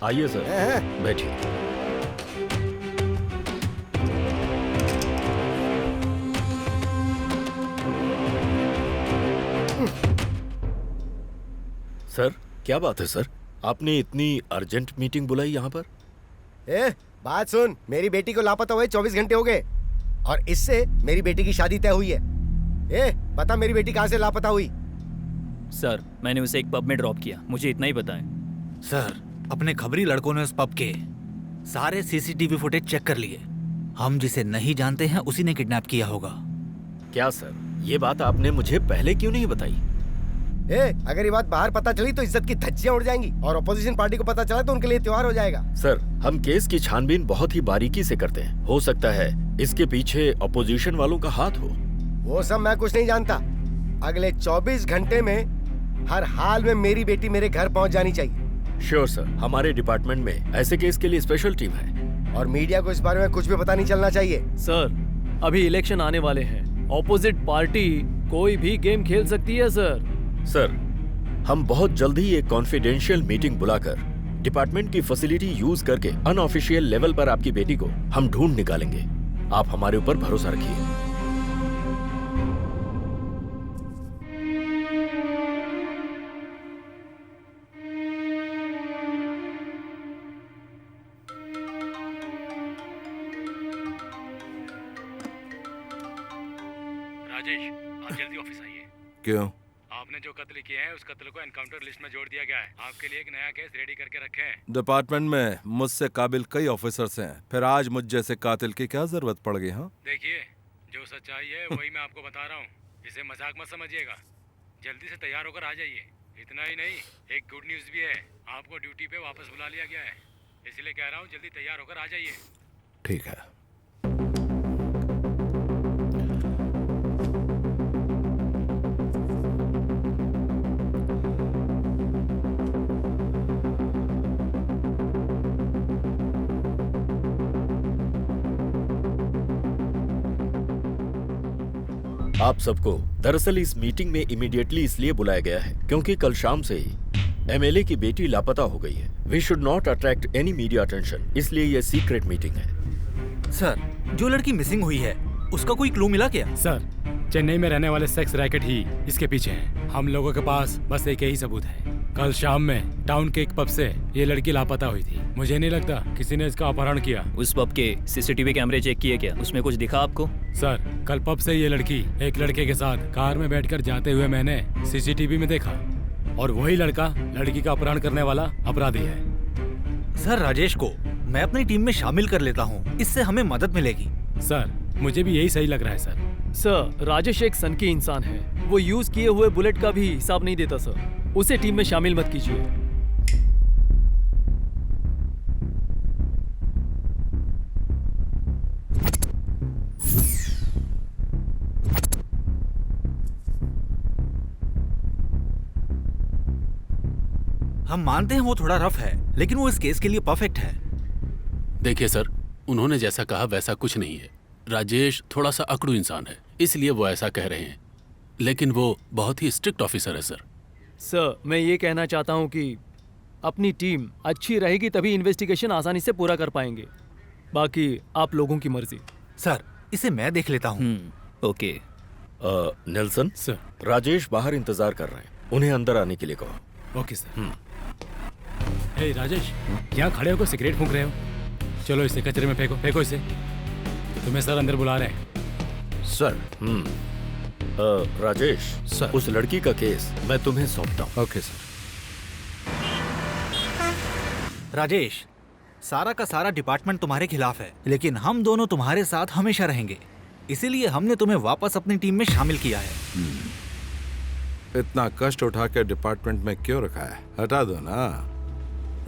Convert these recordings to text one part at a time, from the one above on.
आइए सर, बैठिए। सर, क्या बात है सर? आपने इतनी अर्जेंट मीटिंग बुलाई यहाँ पर? बात सुन, मेरी बेटी को लापता हुए 24 घंटे हो गए और इससे मेरी बेटी की शादी तय हुई है। बता मेरी बेटी कहाँ से लापता हुई? सर, मैंने उसे एक पब में ड्रॉप किया, मुझे इतना ही पता है। सर, अपने खबरी लड़कों ने उस पब के सारे सीसीटीवी फुटेज चेक कर लिए। हम जिसे नहीं जानते हैं उसी ने किडनैप किया होगा। क्या सर, ये बात आपने मुझे पहले क्यों नहीं बताई? अगर ये बात बाहर पता चली तो इज्जत की धज्जियां उड़ जाएंगी और अपोजिशन पार्टी को पता चला तो उनके लिए त्योहार हो जाएगा। सर, हम केस की छानबीन बहुत ही बारीकी से करते हैं। हो सकता है इसके पीछे अपोजिशन वालों का हाथ हो। वो सब मैं कुछ नहीं जानता। अगले 24 घंटे में हर हाल में मेरी बेटी मेरे घर पहुंच जानी चाहिए। श्योर सर, हमारे डिपार्टमेंट में ऐसे केस के लिए स्पेशल टीम है और मीडिया को इस बारे में कुछ भी पता नहीं चलना चाहिए। सर, अभी इलेक्शन आने वाले हैं, ऑपोजिट पार्टी कोई भी गेम खेल सकती है सर। सर, हम बहुत जल्द ही एक कॉन्फिडेंशियल मीटिंग बुलाकर डिपार्टमेंट की फैसिलिटी यूज करके अनऑफिशियल लेवल पर आपकी बेटी को हम ढूंढ निकालेंगे। आप हमारे ऊपर भरोसा रखिए। राजेश, आप जल्दी ऑफिस आइए। क्यों? आपने जो कत्ल किए हैं उस कत्ल को एनकाउंटर लिस्ट में जोड़ दिया गया है। आपके लिए एक नया केस रेडी करके रखे हैं। डिपार्टमेंट में मुझसे काबिल कई ऑफिसर्स हैं, फिर आज मुझ जैसे कातिल की क्या जरूरत पड़ गई? हाँ, देखिए, जो सच्चाई है वही मैं आपको बता रहा हूँ। इसे मजाक मत समझिएगा। जल्दी से तैयार होकर आ जाइए। इतना ही नहीं, एक गुड न्यूज भी है, आपको ड्यूटी पे वापस बुला लिया गया है। इसलिए कह रहा हूँ जल्दी तैयार होकर आ जाइए। ठीक है। आप सबको दरअसल इस मीटिंग में इमीडिएटली इसलिए बुलाया गया है क्योंकि कल शाम से ही एमएलए की बेटी लापता हो गई है। We should not attract any media attention, इसलिए ये सीक्रेट मीटिंग है। सर, जो लड़की मिसिंग हुई है उसका कोई क्लू मिला क्या? सर, चेन्नई में रहने वाले सेक्स रैकेट ही इसके पीछे हैं। हम लोगों के पास बस एक ही सबूत है। कल शाम में टाउन के एक पब से ये लड़की लापता हुई थी। मुझे नहीं लगता किसी ने इसका अपहरण किया। उस पब के सीसीटीवी कैमरे चेक किए क्या? उसमें कुछ दिखा आपको? सर, कल पब से ये लड़की एक लड़के के साथ कार में बैठकर जाते हुए मैंने सीसीटीवी में देखा और वही लड़का लड़की का अपहरण करने वाला अपराधी है। सर, राजेश को मैं अपनी टीम में शामिल कर लेता हूँ, इससे हमें मदद मिलेगी। सर, मुझे भी यही सही लग रहा है सर। सर, राजेश एक सन की इंसान है। वो यूज किए हुए बुलेट का भी हिसाब नहीं देता सर। उसे टीम में शामिल मत कीजिए। हम मानते हैं वो थोड़ा रफ है, लेकिन वो इस केस के लिए परफेक्ट है। देखिए सर, उन्होंने जैसा कहा वैसा कुछ नहीं है। राजेश थोड़ा सा अकड़ू इंसान है, इसलिए वो ऐसा कह रहे हैं, लेकिन वो बहुत ही स्ट्रिक्ट ऑफिसर है सर। सर, मैं ये कहना चाहता हूँ कि अपनी टीम अच्छी रहेगी तभी इन्वेस्टिगेशन आसानी से पूरा कर पाएंगे। बाकी आप लोगों की मर्जी। सर, इसे मैं देख लेता हूँ। ओके। नेल्सन सर, राजेश बाहर इंतजार कर रहे हैं, उन्हें अंदर आने के लिए कहो। Okay sir. हे राजेश, यहाँ खड़े होकर सिगरेट फूंक रहे हो? चलो इसे कचरे में फेंको, फेंको इसे। तुम्हें सर अंदर बुला रहे हैं। सर। राजेश सर, उस लड़की का केस मैं तुम्हें सौंपता हूँ। Okay sir. राजेश, सारा का सारा डिपार्टमेंट तुम्हारे खिलाफ है, लेकिन हम दोनों तुम्हारे साथ हमेशा रहेंगे। इसीलिए हमने तुम्हें वापस अपनी टीम में शामिल किया है। इतना कष्ट उठा के डिपार्टमेंट में क्यों रखा है? हटा दो ना।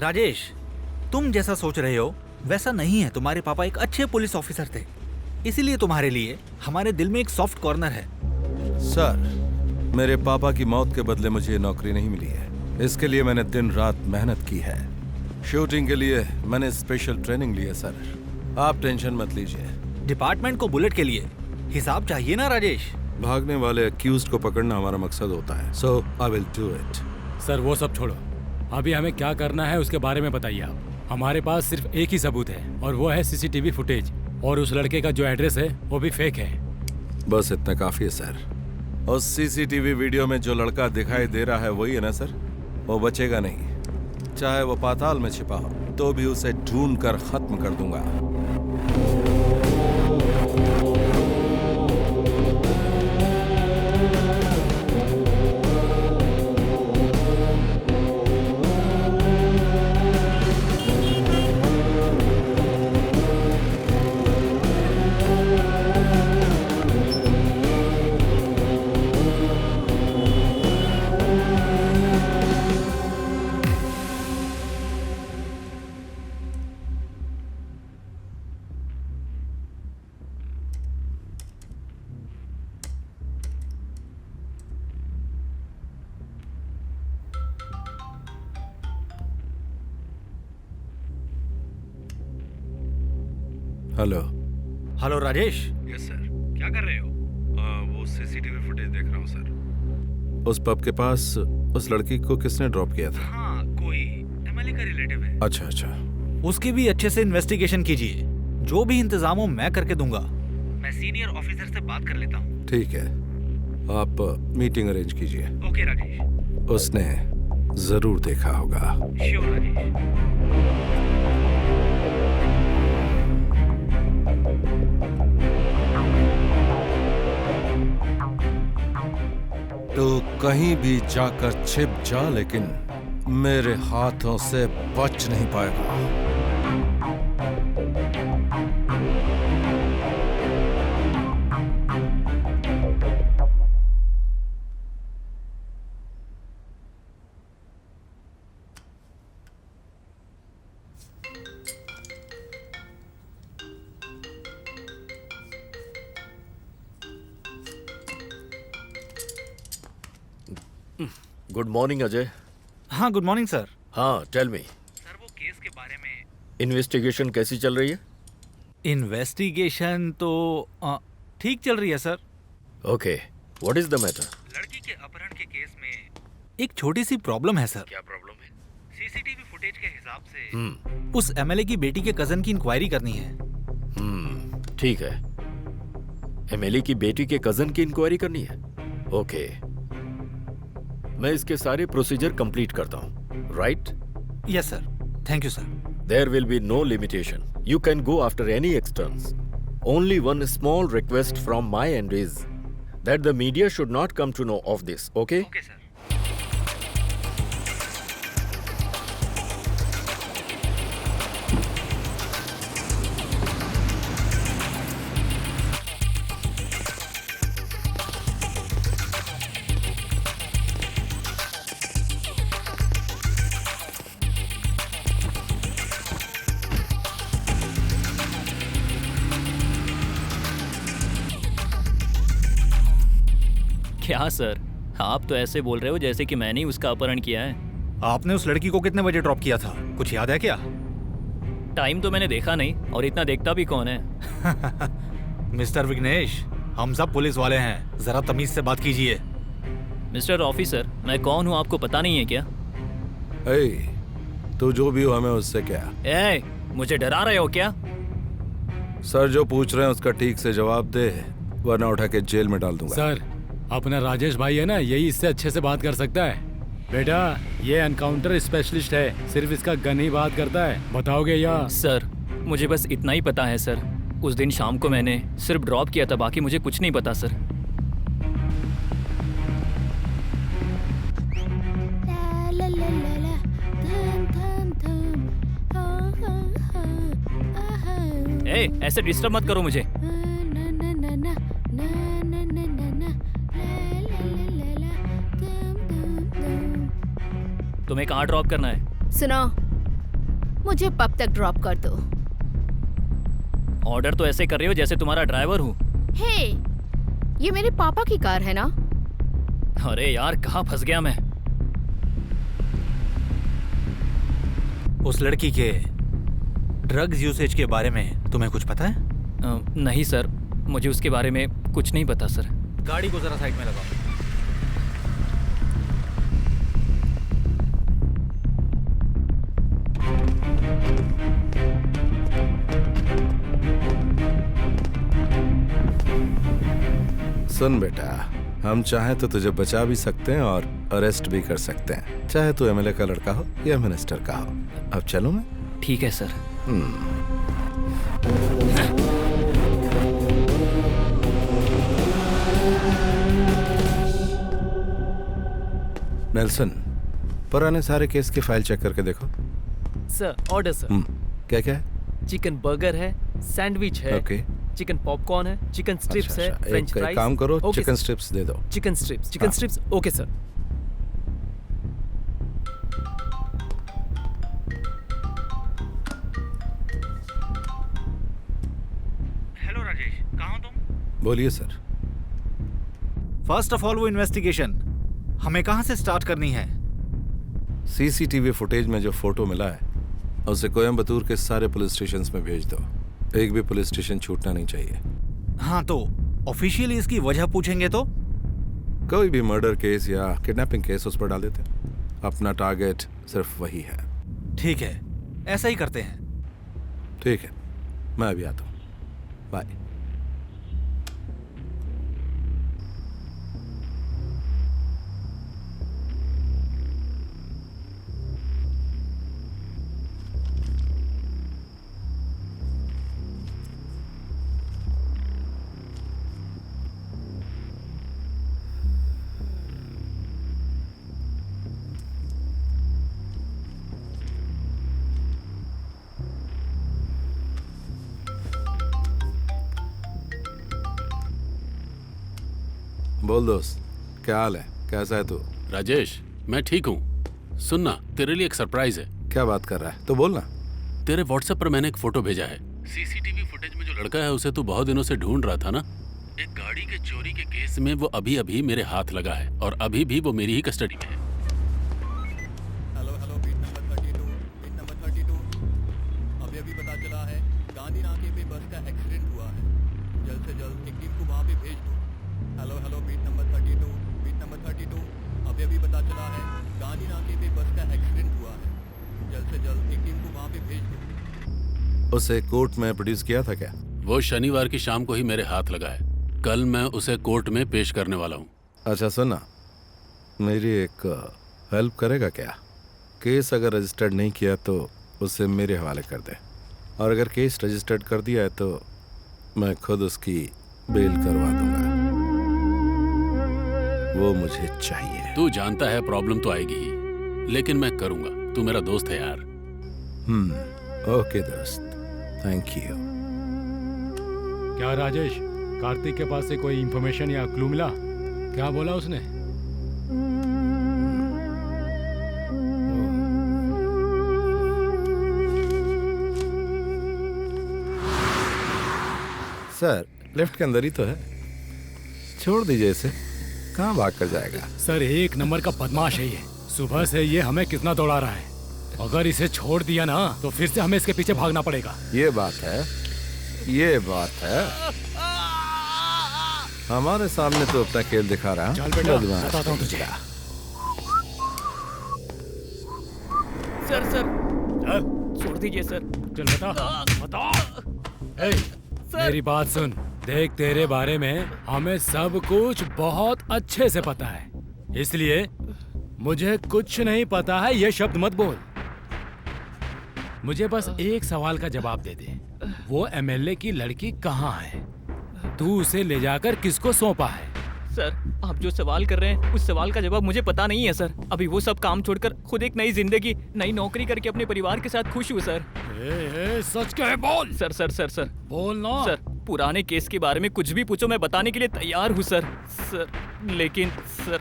राजेश, तुम जैसा सोच रहे हो वैसा नहीं है। तुम्हारे पापा एक अच्छे पुलिस ऑफिसर थे, इसीलिए तुम्हारे लिए हमारे दिल में एक सॉफ्ट कॉर्नर है। सर, मेरे पापा की मौत के बदले मुझे ये नौकरी नहीं मिली है। इसके लिए मैंने दिन रात मेहनत की है। शूटिंग के लिए मैंने स्पेशल ट्रेनिंग ली है सर। आप टेंशन मत लीजिए। डिपार्टमेंट को बुलेट के लिए हिसाब चाहिए ना राजेश। भागने वाले अक्यूज्ड को पकड़ना हमारा मकसद होता है। So I will do it. Sir, वो सब छोड़ो। अभी हमें क्या करना है उसके बारे में बताइए आप। हमारे पास सिर्फ एक ही सबूत है और वो है सीसीटीवी फुटेज, और उस लड़के का जो एड्रेस है वो भी फेक है। बस इतना काफी है सर। उस सीसीटीवी वीडियो में जो लड़का दिखाई दे रहा है वही है ना सर? वो बचेगा नहीं, चाहे वो पाताल में छिपा हो तो भी उसे ढूंढ कर खत्म कर दूंगा। Hello. Hello Rajesh. Yes sir. क्या कर रहे हो? वो सीसीटीवी फुटेज देख रहा हूँ सर। उस पब के पास उस लड़की को किसने ड्रॉप किया था? हाँ, कोई एमएलए का रिलेटिव है। अच्छा अच्छा। उसकी भी अच्छे से इन्वेस्टिगेशन कीजिए। जो भी इंतजाम हो मैं करके दूंगा। मैं सीनियर ऑफिसर से बात कर लेता हूँ। ठीक है, आप मीटिंग अरेंज कीजिए। ओके राजेश। उसने जरूर देखा होगा। श्योर राजेश। तो कहीं भी जाकर छिप जा, लेकिन मेरे हाथों से बच नहीं पाएगा। Good morning Ajay. हाँ, गुड मॉर्निंग सर। हाँ, टेल मी। सर, वो केस के बारे में इन्वेस्टिगेशन कैसी चल रही है? इन्वेस्टिगेशन तो ठीक चल रही है sir. Okay, what is the matter? लड़की के अपहरण के केस में एक छोटी सी प्रॉब्लम है सर। क्या प्रॉब्लम है? सीसीटीवी फुटेज के हिसाब से उस एमएलए की बेटी के कजन की इंक्वायरी करनी है। ठीक है, एमएलए की बेटी के कजन की इंक्वायरी करनी है। ओके, मैं इसके सारे प्रोसीजर कंप्लीट करता हूँ, right? Yes sir, thank you sir. There will be no limitation. You can go after any externs. Only one small request from my end is that the media should not come to know of this, okay? Okay sir. क्या sir, आप तो ऐसे बोल रहे हो जैसे कि मैंने ही उसका अपहरण किया है। आपने उस लड़की को कितने बजे ड्रॉप किया था, कुछ याद है क्या? टाइम तो मैंने देखा नहीं, और इतना देखता भी कौन है। मिस्टर विघ्नेश, हम सब पुलिस वाले हैं, जरा तमीज से बात कीजिए। मिस्टर ऑफिसर, मैं कौन हूँ आपको पता नहीं है क्या? तो जो भी हो, हमें उससे क्या? मुझे डरा रहे हो क्या? सर, जो पूछ रहे हैं उसका ठीक से जवाब दे, वरना उठा के जेल में डाल दूंगा। सर, अपना राजेश भाई है ना, यही इससे अच्छे से बात कर सकता है। बेटा, ये एनकाउंटर स्पेशलिस्ट है, सिर्फ इसका गन ही बात करता है। बताओगे या? सर, मुझे बस इतना ही पता है सर। उस दिन शाम को मैंने सिर्फ ड्रॉप किया था, बाकी मुझे कुछ नहीं पता सर। ऐसे डिस्टर्ब मत करो मुझे। तुम्हें कहाँ ड्रॉप करना है? सुनो, मुझे पब तक ड्रॉप कर दो। ऑर्डर तो ऐसे कर रही हो जैसे तुम्हारा ड्राइवर हूँ। हे, ये मेरे पापा की कार है ना? अरे यार, कहाँ फंस गया मैं। उस लड़की के ड्रग्स यूसेज के बारे में तुम्हें कुछ पता है? नहीं सर, मुझे उसके बारे में कुछ नहीं पता सर। गाड़ी को जरा साइड में लगाओ। सुन बेटा, हम चाहें तो तुझे बचा भी सकते हैं और अरेस्ट भी कर सकते हैं, चाहे तू एमएलए का लड़का हो या मिनिस्टर का हो। अब चलो मैं। ठीक है सर। नेल्सन, पुराने सारे केस की फाइल चेक करके देखो। Sir order sir. क्या क्या है? चिकन बर्गर है, सैंडविच है, ओके। चिकन पॉपकॉर्न है, चिकन स्ट्रिप्स है, फ्रेंच एक फ्राइज। काम करो, ओके चिकन सर। स्ट्रिप्स दे दो। Chicken strips okay sir. Hello Rajesh, कहाँ हो तुम? बोलिए सर। फर्स्ट ऑफ ऑल वो इन्वेस्टिगेशन हमें कहाँ से स्टार्ट करनी है? सीसीटीवी फुटेज में जो फोटो मिला है उसे कोयम्बतूर के सारे पुलिस स्टेशंस में भेज दो। एक भी पुलिस स्टेशन छूटना नहीं चाहिए। हाँ, तो ऑफिशियली इसकी वजह पूछेंगे तो? कोई भी मर्डर केस या किडनैपिंग केस उस पर डाल देते। अपना टारगेट सिर्फ वही है। ठीक है, ऐसा ही करते हैं। ठीक है, मैं अभी आता हूँ। बाय। बोल दोस्त, क्या हाल है? कैसा है तू? राजेश, मैं ठीक हूँ। सुनना, तेरे लिए एक सरप्राइज है। क्या बात कर रहा है? तो बोलना। तेरे व्हाट्सएप पर मैंने एक फोटो भेजा है। सीसीटीवी फुटेज में जो लड़का है उसे तू बहुत दिनों से ढूंढ रहा था ना। एक गाड़ी के चोरी के केस में वो अभी अभी मेरे हाथ लगा है और अभी भी वो मेरी ही कस्टडी में है। हेलो बीट नंबर 32 अभी अभी पता चला है गांधी नाके पे बस का एक्सीडेंट हुआ है। जल्द से जल्द एक टीम को वहाँ पे भेज दो। हेलो बीट नंबर 32 अभी अभी पता चला है गांधी नाके पे बस का एक्सीडेंट हुआ है। जल्द से जल्द एक टीम को वहाँ पे भेज दो। उसे कोर्ट में प्रोड्यूस किया था क्या? वो शनिवार की शाम को ही मेरे हाथ लगा है। कल मैं उसे कोर्ट में पेश करने वाला हूँ। अच्छा सुना, मेरी एक हेल्प करेगा क्या? केस अगर रजिस्टर्ड नहीं किया तो उसे मेरे हवाले कर दे, और अगर केस रजिस्टर्ड कर दिया है तो मैं खुद उसकी बेल करवा दूंगा। वो मुझे चाहिए। तू जानता है प्रॉब्लम तो आएगी ही, लेकिन मैं करूंगा। तू मेरा दोस्त है यार। ओके दोस्त, थैंक यू। क्या राजेश, कार्तिक के पास से कोई इंफॉर्मेशन या क्लू मिला? क्या बोला उसने? सर, लिफ्ट के अंदर ही तो है, छोड़ दीजिए इसे। कहाँ भाग कर जाएगा? सर, एक नंबर का बदमाश है ये। सुबह से ये हमें कितना दौड़ा रहा है। अगर इसे छोड़ दिया ना तो फिर से हमें इसके पीछे भागना पड़ेगा। ये बात है। हमारे सामने तो अपना खेल दिखा रहा है। चल बेटा, बताता हूँ तुझे। सर छोड़ दीजिए सर। चल बता। मेरी बात सुन, देख तेरे बारे में हमें सब कुछ बहुत अच्छे से पता है, इसलिए मुझे कुछ नहीं पता है ये शब्द मत बोल। मुझे बस एक सवाल का जवाब दे दे। वो एमएलए की लड़की कहाँ है? तू उसे ले जाकर किसको सौंपा है? सर, आप जो सवाल कर रहे हैं उस सवाल का जवाब मुझे पता नहीं है सर। अभी वो सब काम छोड़कर खुद एक नई जिंदगी, नई नौकरी करके अपने परिवार के साथ खुश हूँ सर। सच कहे बोल। सर बोल ना। सर, पुराने केस के बारे में कुछ भी पूछो, मैं बताने के लिए तैयार हूँ सर। लेकिन सर,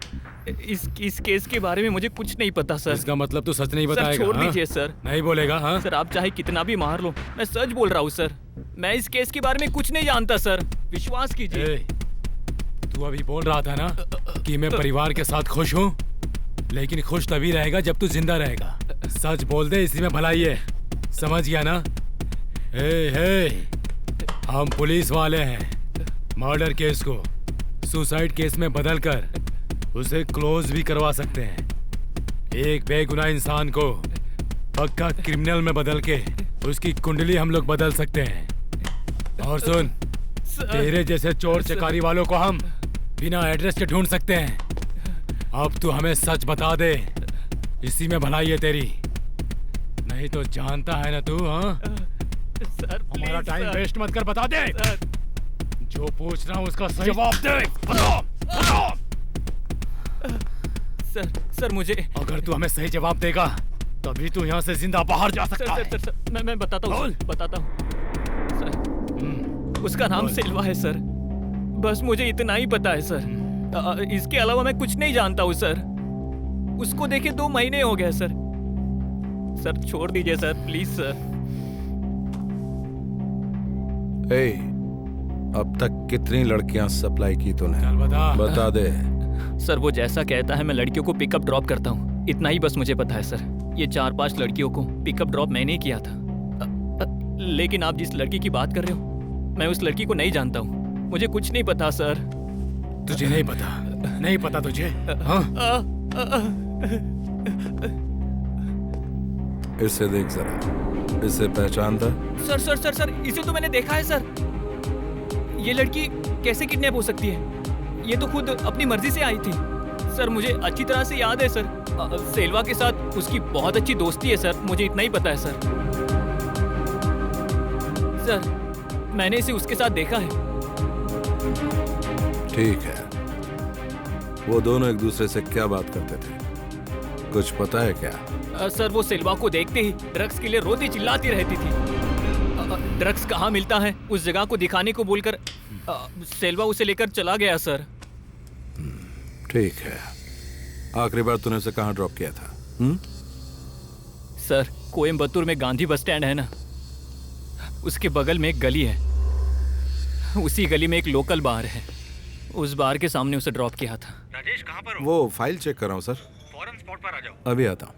इस केस के बारे में मुझे कुछ नहीं पता सर। इसका मतलब तू सच नहीं बताएगा? सर, छोड़ दीजिए सर। नहीं बोलेगा? हाँ सर, आप चाहे कितना भी मार लो, मैं सच बोल रहा हूँ सर। मैं इस केस के बारे में कुछ नहीं जानता सर, विश्वास कीजिए। तू अभी बोल रहा था ना कि मैं परिवार के साथ खुश हूँ, लेकिन खुश तभी रहेगा जब तू जिंदा रहेगा। सच बोल दे, इसी में भलाई है, समझ गया ना? हम पुलिस वाले हैं। मर्डर केस को सुसाइड केस में बदलकर उसे क्लोज भी करवा सकते हैं। एक बेगुनाह इंसान को पक्का क्रिमिनल में बदल के उसकी कुंडली हम लोग बदल सकते हैं। और सुन, तेरे जैसे चोर चकारी वालों को हम बिना एड्रेस के ढूंढ सकते हैं। अब तू हमें सच बता दे, इसी में भलाई है तेरी। नहीं तो जानता है ना तू, हाँ? सर हमारा टाइम सर। वेस्ट मत कर, बता दे। सर। जो पूछ रहा हूँ उसका सही जवाब दे। बता। सर मुझे अगर तू हमें सही जवाब देगा तभी तू यहाँ से जिंदा बाहर जा सकता है। सर, मैं बताता हूँ सर। उसका नाम सिल्वा है सर। बस मुझे इतना ही पता है सर। इसके अलावा मैं कुछ नहीं जानता हूँ सर। उसको देखे 2 महीने हो गए सर। सर छोड़ दीजिए सर, प्लीज सर। ए, अब तक कितनी लड़कियां सप्लाई की तूने? चल बता दे। सर वो जैसा कहता है मैं लड़कियों को पिकअप ड्रॉप करता हूँ, इतना ही बस मुझे पता है सर। ये 4-5 लड़कियों को पिकअप ड्रॉप मैंने ही किया था। लेकिन आप जिस लड़की की बात कर रहे हो, मैं उस लड़की को नहीं जानता हूँ। मुझे कुछ नहीं पता सर। तुझे नहीं पता? नहीं पता तुझे? हाँ? इसे देख जरा, इसे पहचानता? सर इसे तो मैंने देखा है सर। ये लड़की कैसे किडनैप हो सकती है? ये तो खुद अपनी मर्जी से आई थी। सर मुझे अच्छी तरह से याद है सर। सेल्वा के साथ उसकी बहुत अच्छी दोस्ती है सर, मुझे इतना ही पता है सर। सर मैंने इसे उसके साथ देखा है। ठीक है, वो दोनों एक दूसरे से क्या बात करते थे, कुछ पता है क्या? सर वो सेल्वा को देखते ही ड्रग्स के लिए रोती चिल्लाती रहती थी। ड्रग्स कहाँ मिलता है उस जगह को दिखाने को बोलकर सेल्वा उसे लेकर चला गया सर। ठीक है, आखिरी बार तूने उसे कहाँ ड्रॉप किया था? सर कोयम्बतूर में गांधी बस स्टैंड है ना, उसके बगल में एक गली है। उसी गली में एक लोकल बार है, उस बार के सामने उसे ड्रॉप किया था। राजेश कहाँ पर हो? वो फाइल चेक कर रहा हूँ सर। फौरन स्पॉट पर आ जाओ। अभी आता हूँ।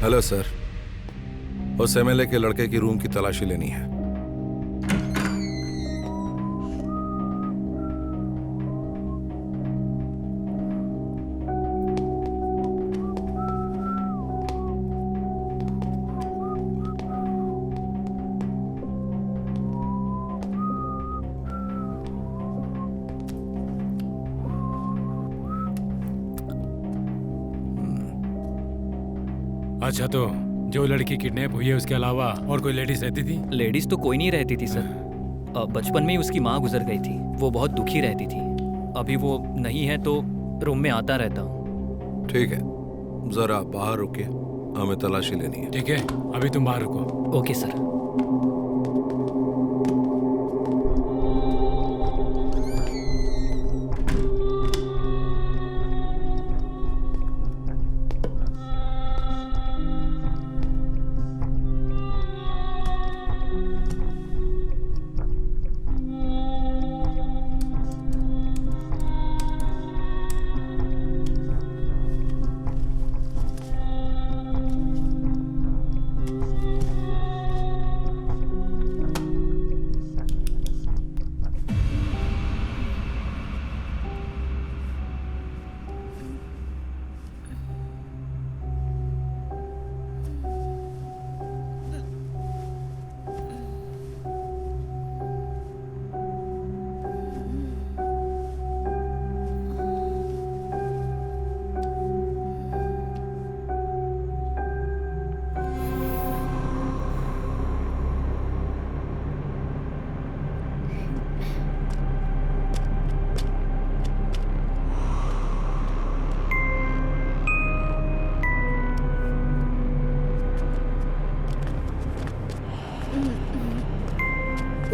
हेलो सर, उस एमएलए के लड़के की रूम की तलाशी लेनी है। अच्छा, तो जो लड़की किडनैप हुई है उसके अलावा और कोई लेडीज रहती थी? लेडीज तो कोई नहीं रहती थी सर। बचपन में ही उसकी माँ गुजर गई थी, वो बहुत दुखी रहती थी। अभी वो नहीं है तो रूम में आता रहता हूँ। ठीक है, जरा बाहर रुकिए, हमें तलाशी लेनी है। ठीक है, अभी तुम बाहर रुको। Okay sir.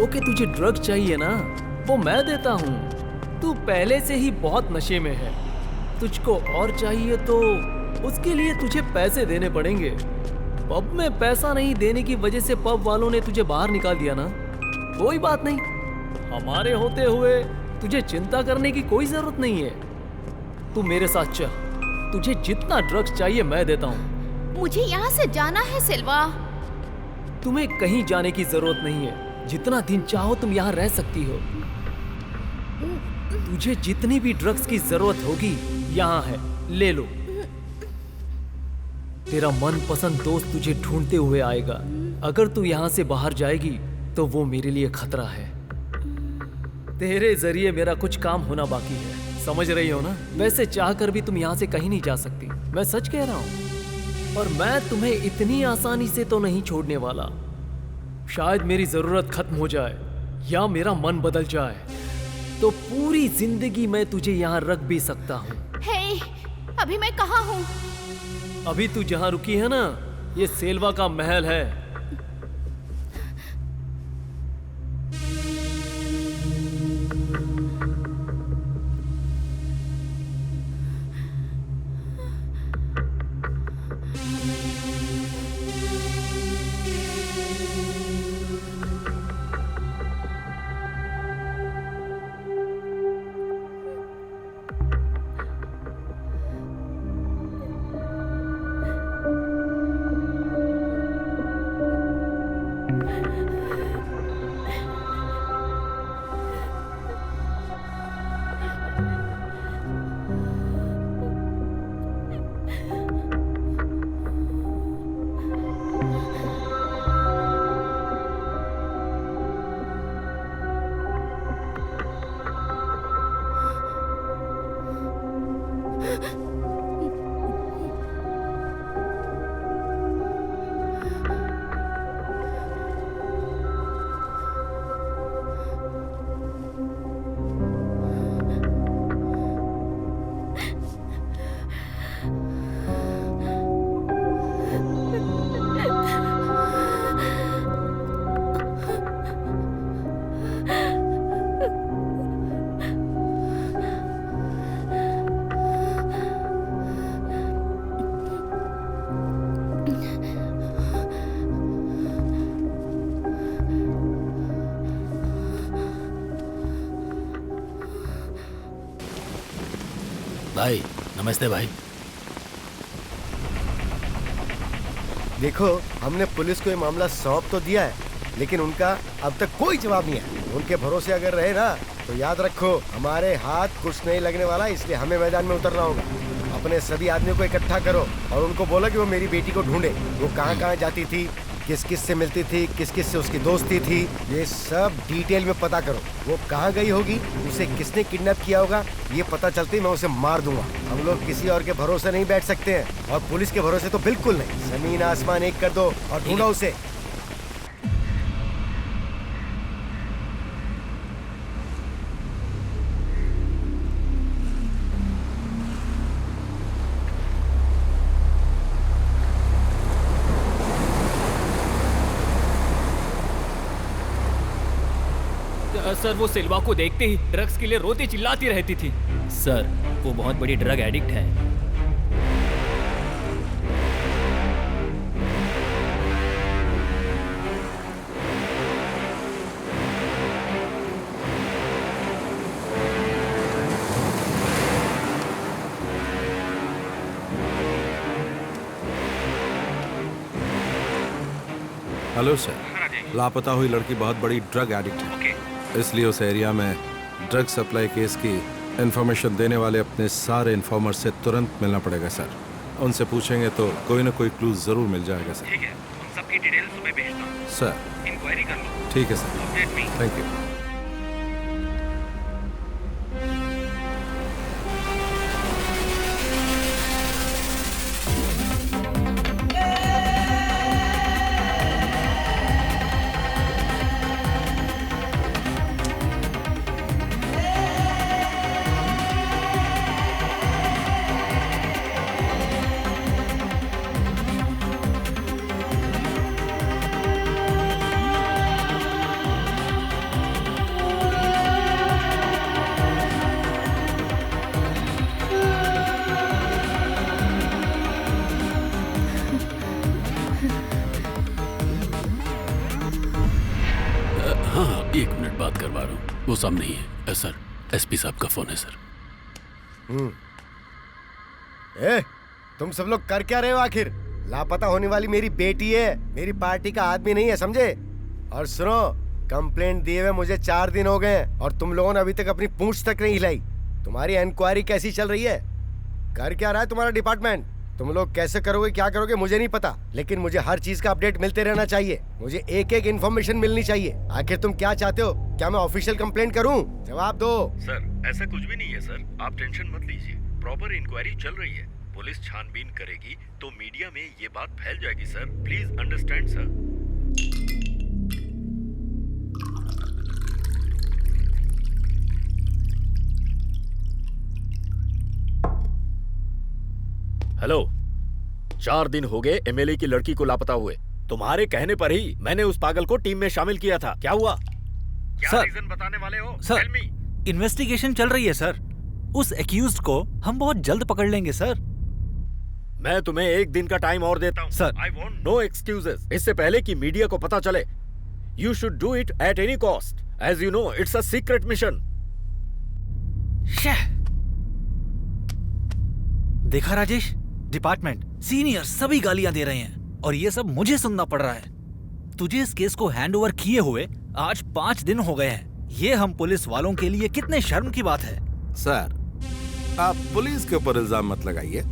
ओके, तुझे ड्रग चाहिए ना, वो मैं देता हूँ। तू पहले से ही बहुत नशे में है, तुझको और चाहिए तो उसके लिए तुझे पैसे देने पड़ेंगे। पब में पैसा नहीं देने की वजह से पब वालों ने तुझे बाहर निकाल दिया ना, कोई बात नहीं, हमारे होते हुए तुझे चिंता करने की कोई जरूरत नहीं है। तू मेरे साथ चल। तुझे जितना ड्रग्स चाहिए मैं देता हूँ। मुझे यहाँ से जाना है सिल्वा। तुम्हें कहीं जाने की जरूरत नहीं है। जितना दिन चाहो तुम यहाँ रह सकती हो। तुझे जितनी भी ड्रग्स की जरूरत होगी यहाँ है, ले लो। तेरा मनपसंद दोस्त तुझे ढूंढते हुए आएगा। अगर तू यहाँ से बाहर जाएगी तो वो मेरे लिए खतरा है। तेरे जरिए मेरा कुछ काम होना बाकी है, समझ रही हो ना? वैसे चाहकर भी तुम यहाँ से कहीं नहीं जा सकती, मैं सच कह रहा हूँ। और मैं तुम्हें इतनी आसानी से तो नहीं छोड़ने वाला। शायद मेरी जरूरत खत्म हो जाए या मेरा मन बदल जाए तो पूरी जिंदगी मैं तुझे यहाँ रख भी सकता हूँ। हे, अभी मैं कहाँ हूँ? अभी तू जहाँ रुकी है ना, ये सेल्वा का महल है। भाई नमस्ते भाई। देखो, हमने पुलिस को ये मामला सौंप तो दिया है, लेकिन उनका अब तक कोई जवाब नहीं है। उनके भरोसे अगर रहे ना तो याद रखो हमारे हाथ कुछ नहीं लगने वाला, इसलिए हमें मैदान में उतरना होगा। अपने सभी आदमियों को इकट्ठा करो और उनको बोलो कि वो मेरी बेटी को ढूंढे। वो कहाँ कहाँ जाती थी, किस किस से मिलती थी, किस किस से उसकी दोस्ती थी, ये सब डिटेल में पता करो। वो कहाँ गई होगी, उसे किसने किडनैप किया होगा, ये पता चलते ही मैं उसे मार दूंगा। हम लोग किसी और के भरोसे नहीं बैठ सकते हैं और पुलिस के भरोसे तो बिल्कुल नहीं। जमीन आसमान एक कर दो और ढूंढो उसे। सर, वो सिल्वा को देखते ही ड्रग्स के लिए रोती चिल्लाती रहती थी। सर, वो बहुत बड़ी ड्रग एडिक्ट है। हेलो सर, लापता हुई लड़की बहुत बड़ी ड्रग एडिक्ट है। इसलिए उस एरिया में ड्रग सप्लाई केस की इंफॉर्मेशन देने वाले अपने सारे इन्फॉर्मर से तुरंत मिलना पड़ेगा सर। उनसे पूछेंगे तो कोई ना कोई क्लू जरूर मिल जाएगा सर। ठीक है, उन सबकी डिटेल सुबह भेजता हूँ। सर इंक्वायरी कर लो। ठीक है sir, update me. Thank you. एक मिनट बात करवा रहा हूँ। वो सामने ही है सर। एसपी साहब का फोन है सर। ए, तुम सब लोग कर क्या रहे हो आखिर? लापता होने वाली मेरी बेटी है, मेरी पार्टी का आदमी नहीं है, समझे? और सुनो, कंप्लेंट दिए हुए मुझे 4 दिन हो गए और तुम लोगों ने अभी तक अपनी पूंछ तक नहीं हिलाई। तुम्हारी इंक्वायरी कैसी चल रही है? कर क्या रहा है तुम्हारा डिपार्टमेंट? तुम लोग कैसे करोगे, क्या करोगे मुझे नहीं पता, लेकिन मुझे हर चीज का अपडेट मिलते रहना चाहिए। मुझे एक एक इन्फॉर्मेशन मिलनी चाहिए। आखिर तुम क्या चाहते हो? क्या मैं ऑफिशियल कंप्लेंट करूं? जवाब दो। सर ऐसा कुछ भी नहीं है सर, आप टेंशन मत लीजिए। प्रॉपर इंक्वायरी चल रही है, पुलिस छानबीन करेगी तो मीडिया में ये बात फैल जाएगी sir. Please understand sir. Hello, 4 दिन हो गए एमएलए की लड़की को लापता हुए। तुम्हारे कहने पर ही मैंने उस पागल को टीम में शामिल किया था। क्या हुआ? क्या सर, रीजन बताने वाले हो? Sir, Tell me। इन्वेस्टिगेशन चल रही है सर। उस एक्यूज्ड को हम बहुत जल्द पकड़ लेंगे सर। मैं तुम्हें 1 दिन का टाइम और देता हूँ sir. I want no excuses. इससे पहले कि मीडिया को पता चले, you should do it at any cost. As you know, it's a secret mission. देखा राजेश, डिपार्टमेंट, सीनियर सभी गालियां दे रहे हैं और ये सब मुझे सुनना पड़ रहा है। तुझे इस केस को हैंड ओवर किए हुए आज 5 दिन हो गए हैं। ये हम पुलिस वालों के लिए कितने शर्म की बात है। सर, आप पुलिस के ऊपर इल्जाम मत लगाइए।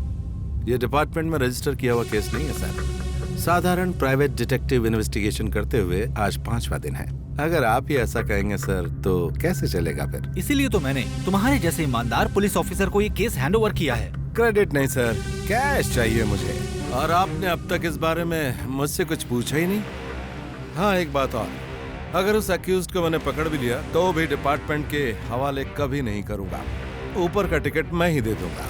ये डिपार्टमेंट में रजिस्टर किया हुआ केस नहीं है सर। साधारण प्राइवेट डिटेक्टिव इन्वेस्टिगेशन करते हुए आज 5वां दिन है। अगर आप ही ऐसा कहेंगे सर तो कैसे चलेगा फिर? इसीलिए तो मैंने तुम्हारे जैसे ईमानदार पुलिस ऑफिसर को ये केस हैंड ओवर किया है। क्रेडिट नहीं सर, कैश चाहिए मुझे। और आपने अब तक इस बारे में मुझसे कुछ पूछा ही नहीं। हाँ, एक बात और, अगर उस अक्यूज्ड को मैंने पकड़ भी लिया तो भी डिपार्टमेंट के हवाले कभी नहीं करूंगा। ऊपर का टिकट मैं ही दे दूंगा।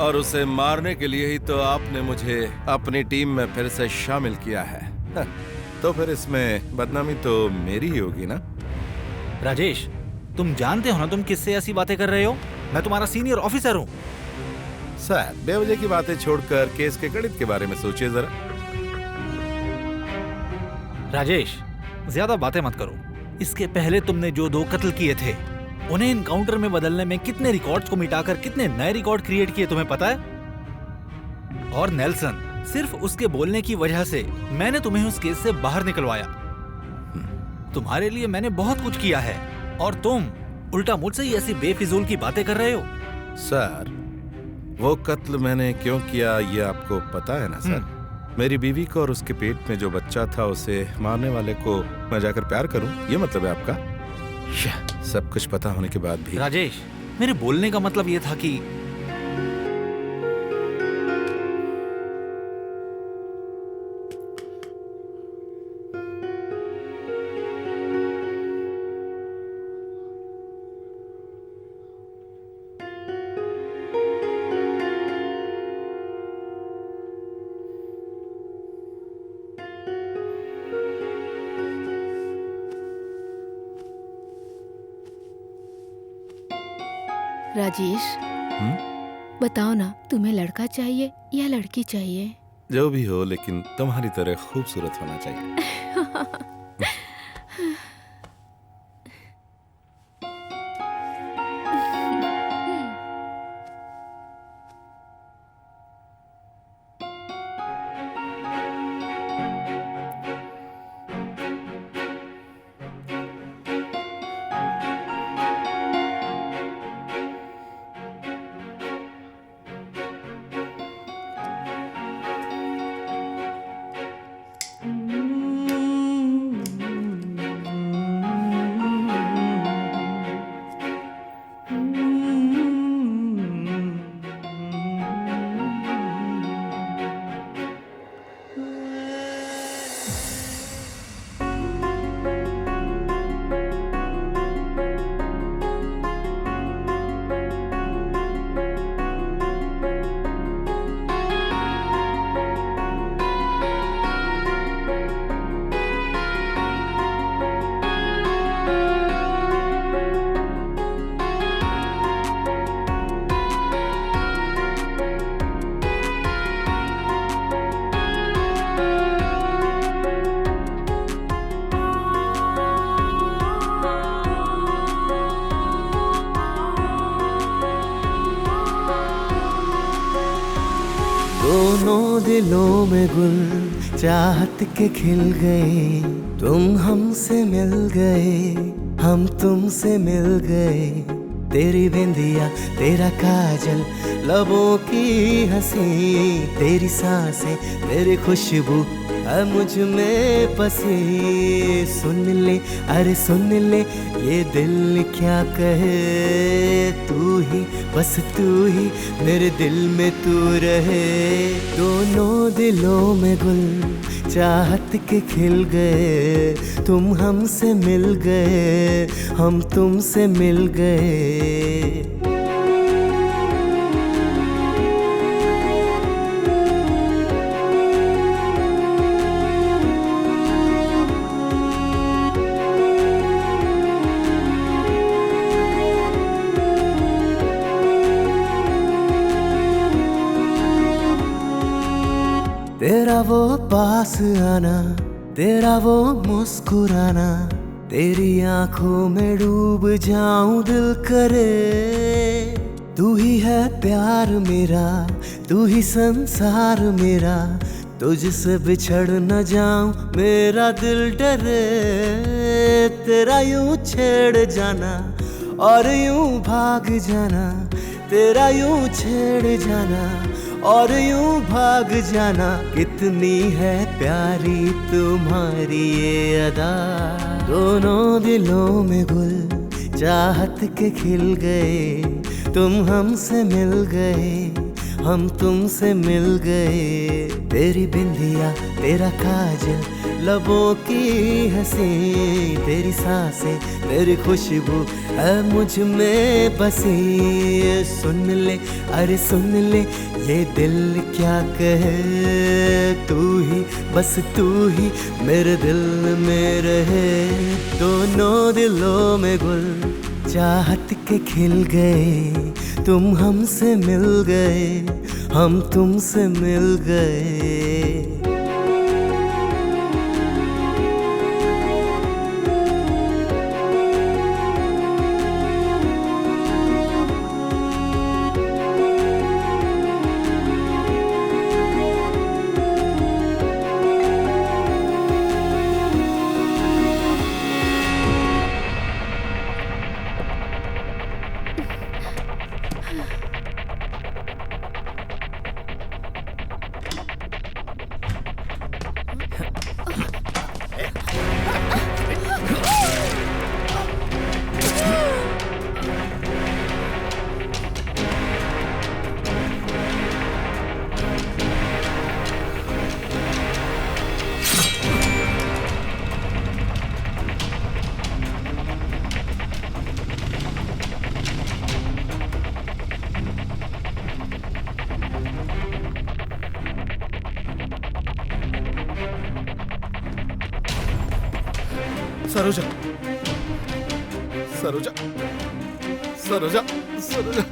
और उसे मारने के लिए ही तो आपने मुझे अपनी टीम में फिर से शामिल किया है। तो फिर इसमें बदनामी तो मेरी ही होगी ना? राजेश, तुम जानते हो ना तुम किससे ऐसी बातें कर रहे हो? मैं तुम्हारा सीनियर ऑफिसर हूँ। सर, बेवजह की बातें छोड़कर केस के गणित के बारे में सोचिए जरा। राजेश, ज्यादा बातें मत करो। इसके पहले तुमने जो 2 कत्ल किए थे, उन्हें इनकाउंटर में बदलने में कितने रिकॉर्ड्स को मिटाकर कितने नए रिकॉर्ड क्रिएट किए तुम्हें पता है? और नेल्सन, सिर्फ उसके बोलने की वजह से मैंने तुम्हें उस केस से बाहर निकलवाया। तुम्हारे लिए मैंने बहुत कुछ किया है और तुम उल्टा मुझसे ही ऐसी बेफिजूल की बातें कर रहे हो। सर, वो कत्ल मैंने क्यों किया ये आपको पता है ना सर? मेरी बीवी को और उसके पेट में जो बच्चा था उसे मारने वाले को मैं जाकर प्यार करूं, ये मतलब है आपका? सब कुछ पता होने के बाद भी। राजेश, मेरे बोलने का मतलब ये था कि राजेश, बताओ ना, तुम्हें लड़का चाहिए या लड़की चाहिए? जो भी हो, लेकिन तुम्हारी तरह खूबसूरत होना चाहिए। दोनों दिलों में गुल चाहत के खिल गए, तुम हमसे मिल गए, हम तुमसे मिल गए। तेरी बिंदिया तेरा काजल लबों की हंसी, तेरी सांसें तेरी खुशबू है मुझ में बसी। सुन ले अरे सुन ले ये दिल क्या कहे, तू ही बस तू ही मेरे दिल में तू रहे। दोनों दिलों में गुल चाहत के खिल गए, तुम हमसे मिल गए, हम तुमसे मिल गए। तेरा वो पास आना, तेरा वो मुस्कुराना, तेरी आंखों में डूब जाऊं दिल करे। तू ही है प्यार मेरा, तू ही संसार मेरा, तुझसे बिछड़ न जाऊं मेरा दिल डरे। तेरा यूं छेड़ जाना और यूं भाग जाना, तेरा यूं छेड़ जाना और यूं भाग जाना। कितनी है प्यारी तुम्हारी ये अदा। दोनों दिलों में गुल चाहत के खिल गए, तुम हमसे मिल गए, हम तुमसे मिल गए। तेरी बिंदिया तेरा काजल लबों की हंसी, तेरी सांसें तेरी खुशबू है मुझ में बसी। सुन ले अरे सुन ले ये दिल क्या कहे, तू ही बस तू ही मेरे दिल में रहे। दोनों दिलों में गुल चाहत के खिल गए, तुम हमसे मिल गए, हम तुमसे मिल गए। सरोजा सरोजा सरोजा सरोजा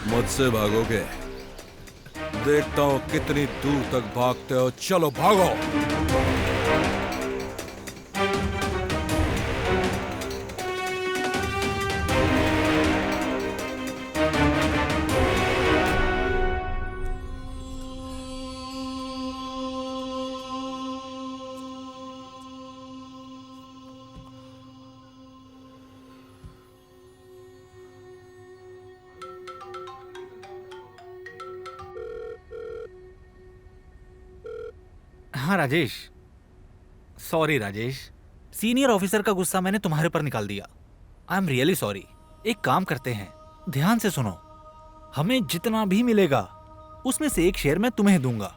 मुझसे भागोगे? देखता हूं कितनी दूर तक भागते हो। चलो भागो। हाँ Rajesh, sorry Rajesh, senior officer का गुस्सा मैंने तुम्हारे पर निकाल दिया। I am really sorry. एक काम करते हैं, ध्यान से सुनो। हमें जितना भी मिलेगा उसमें से एक शेयर मैं तुम्हें दूंगा।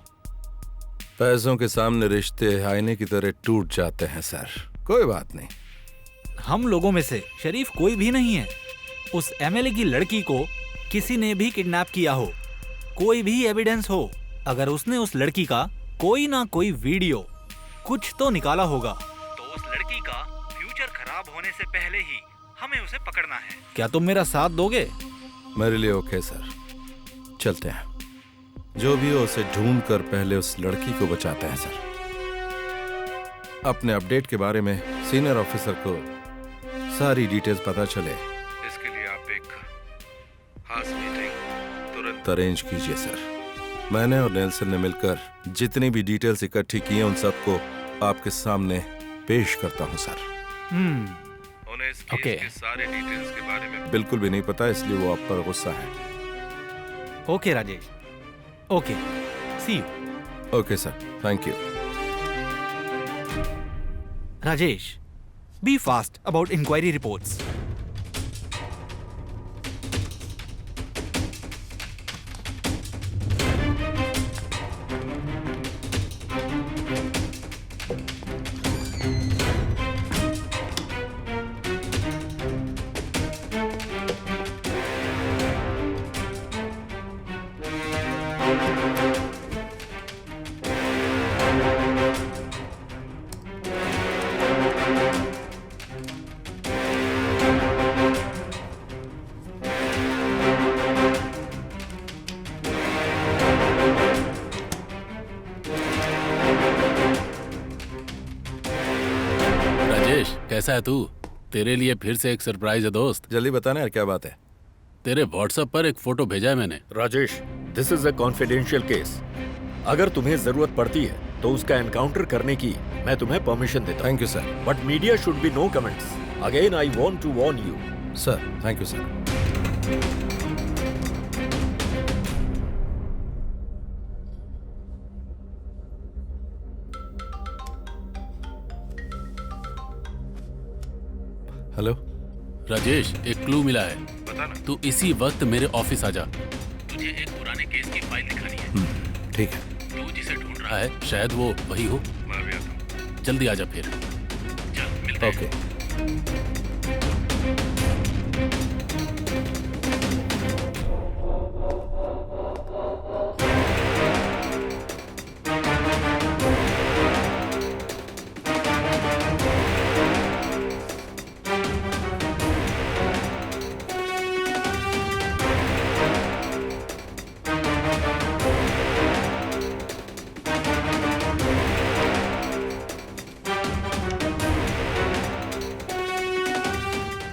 पैसों के सामने रिश्ते आईने की तरह टूट जाते हैं सर। कोई बात नहीं। हम लोगों में से शरीफ कोई भी नहीं है। उस एमएलए की लड़की को किसी ने भी किडनैप किया हो, कोई भी एविडेंस हो, अगर उसने उस लड़की का कोई ना कोई वीडियो कुछ तो निकाला होगा, तो उस लड़की का फ्यूचर खराब होने से पहले ही हमें उसे पकड़ना है। क्या तुम मेरा साथ दोगे? मेरे लिए ओके सर, चलते हैं। जो भी हो उसे ढूंढ कर पहले उस लड़की को बचाते हैं सर। अपने अपडेट के बारे में सीनियर ऑफिसर को सारी डिटेल्स पता चले, इसके लिए आप एक खास मीटिंग तुरंत अरेंज कीजिए सर। मैंने और नेल्सन ने मिलकर जितनी भी डिटेल्स इकट्ठी की हैं उन सबको आपके सामने पेश करता हूं सर। उन्हें इस केस के सारे डिटेल्स के बारे में बिल्कुल भी नहीं पता, इसलिए वो आप पर गुस्सा है। Okay Rajesh, okay, see you. Okay sir, thank you. Rajesh, be fast about inquiry reports. कैसा है तू? तेरे लिए फिर से एक सरप्राइज है दोस्त। जल्दी बताना यार, क्या बात है? तेरे व्हाट्सएप पर एक फोटो भेजा है मैंने। Rajesh, this is a confidential case. अगर तुम्हें जरूरत पड़ती है तो उसका एनकाउंटर करने की मैं तुम्हें परमिशन देता हूं। Thank you sir. But media should be no comments. Again I want to warn you. Sir, thank you sir. Hello Rajesh, एक क्लू मिला है। बताना। तू इसी वक्त मेरे ऑफिस आ जा। तुझे एक पुराने केस की फाइल दिखानी है। ठीक है। तू जिसे ढूंढ रहा है शायद वो वही हो। मैं भी आता हूं। जल्दी आ जा फिर। चल मिलते हैं। ओके।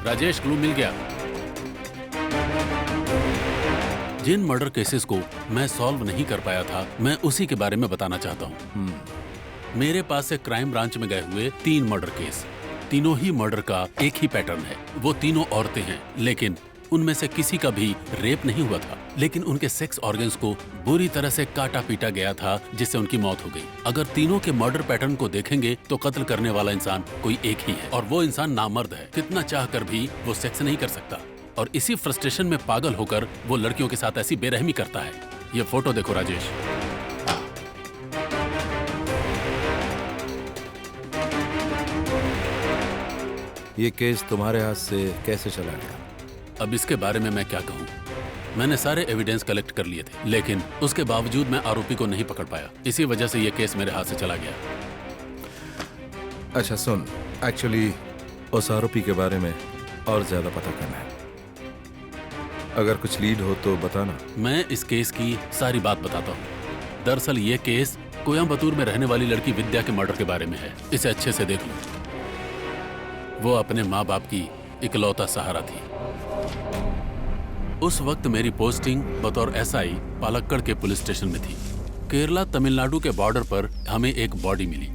राजेश, क्लू मिल गया। जिन मर्डर केसेस को मैं सॉल्व नहीं कर पाया था, मैं उसी के बारे में बताना चाहता हूँ। मेरे पास से क्राइम ब्रांच में गए हुए 3 मर्डर केस, तीनों ही मर्डर का एक ही पैटर्न है। वो तीनों औरतें हैं, लेकिन उनमें से किसी का भी रेप नहीं हुआ था, लेकिन उनके सेक्स ऑर्गन्स को बुरी तरह से काटा पीटा गया था, जिससे उनकी मौत हो गई। अगर तीनों के मर्डर पैटर्न को देखेंगे तो कत्ल करने वाला इंसान कोई एक ही है, और वो इंसान नामर्द है। कितना चाह कर भी वो सेक्स नहीं कर सकता, और इसी फ्रस्ट्रेशन में पागल होकर वो लड़कियों के साथ ऐसी बेरहमी करता है। ये फोटो देखो राजेश। ये केस तुम्हारे हाथ से कैसे चला गया? अब इसके बारे में मैं क्या कहूँ। मैंने सारे एविडेंस कलेक्ट कर लिए थे, लेकिन उसके बावजूद मैं आरोपी को नहीं पकड़ पाया। इसी वजह से ये केस मेरे हाथ से चला गया। अच्छा सुन, एक्चुअली उस आरोपी के बारे में और ज्यादा पता करना है। अगर कुछ लीड हो तो बताना। मैं इस केस की सारी बात बताता हूँ। दरअसल ये केस कोयम्बतूर में रहने वाली लड़की विद्या के मर्डर के बारे में है। इसे अच्छे से देख लो। वो अपने माँ बाप की इकलौता सहारा थी। उस वक्त मेरी पोस्टिंग बतौर एसआई पालक्कड़ के पुलिस स्टेशन में थी। केरला तमिलनाडु के बॉर्डर पर हमें एक बॉडी मिली।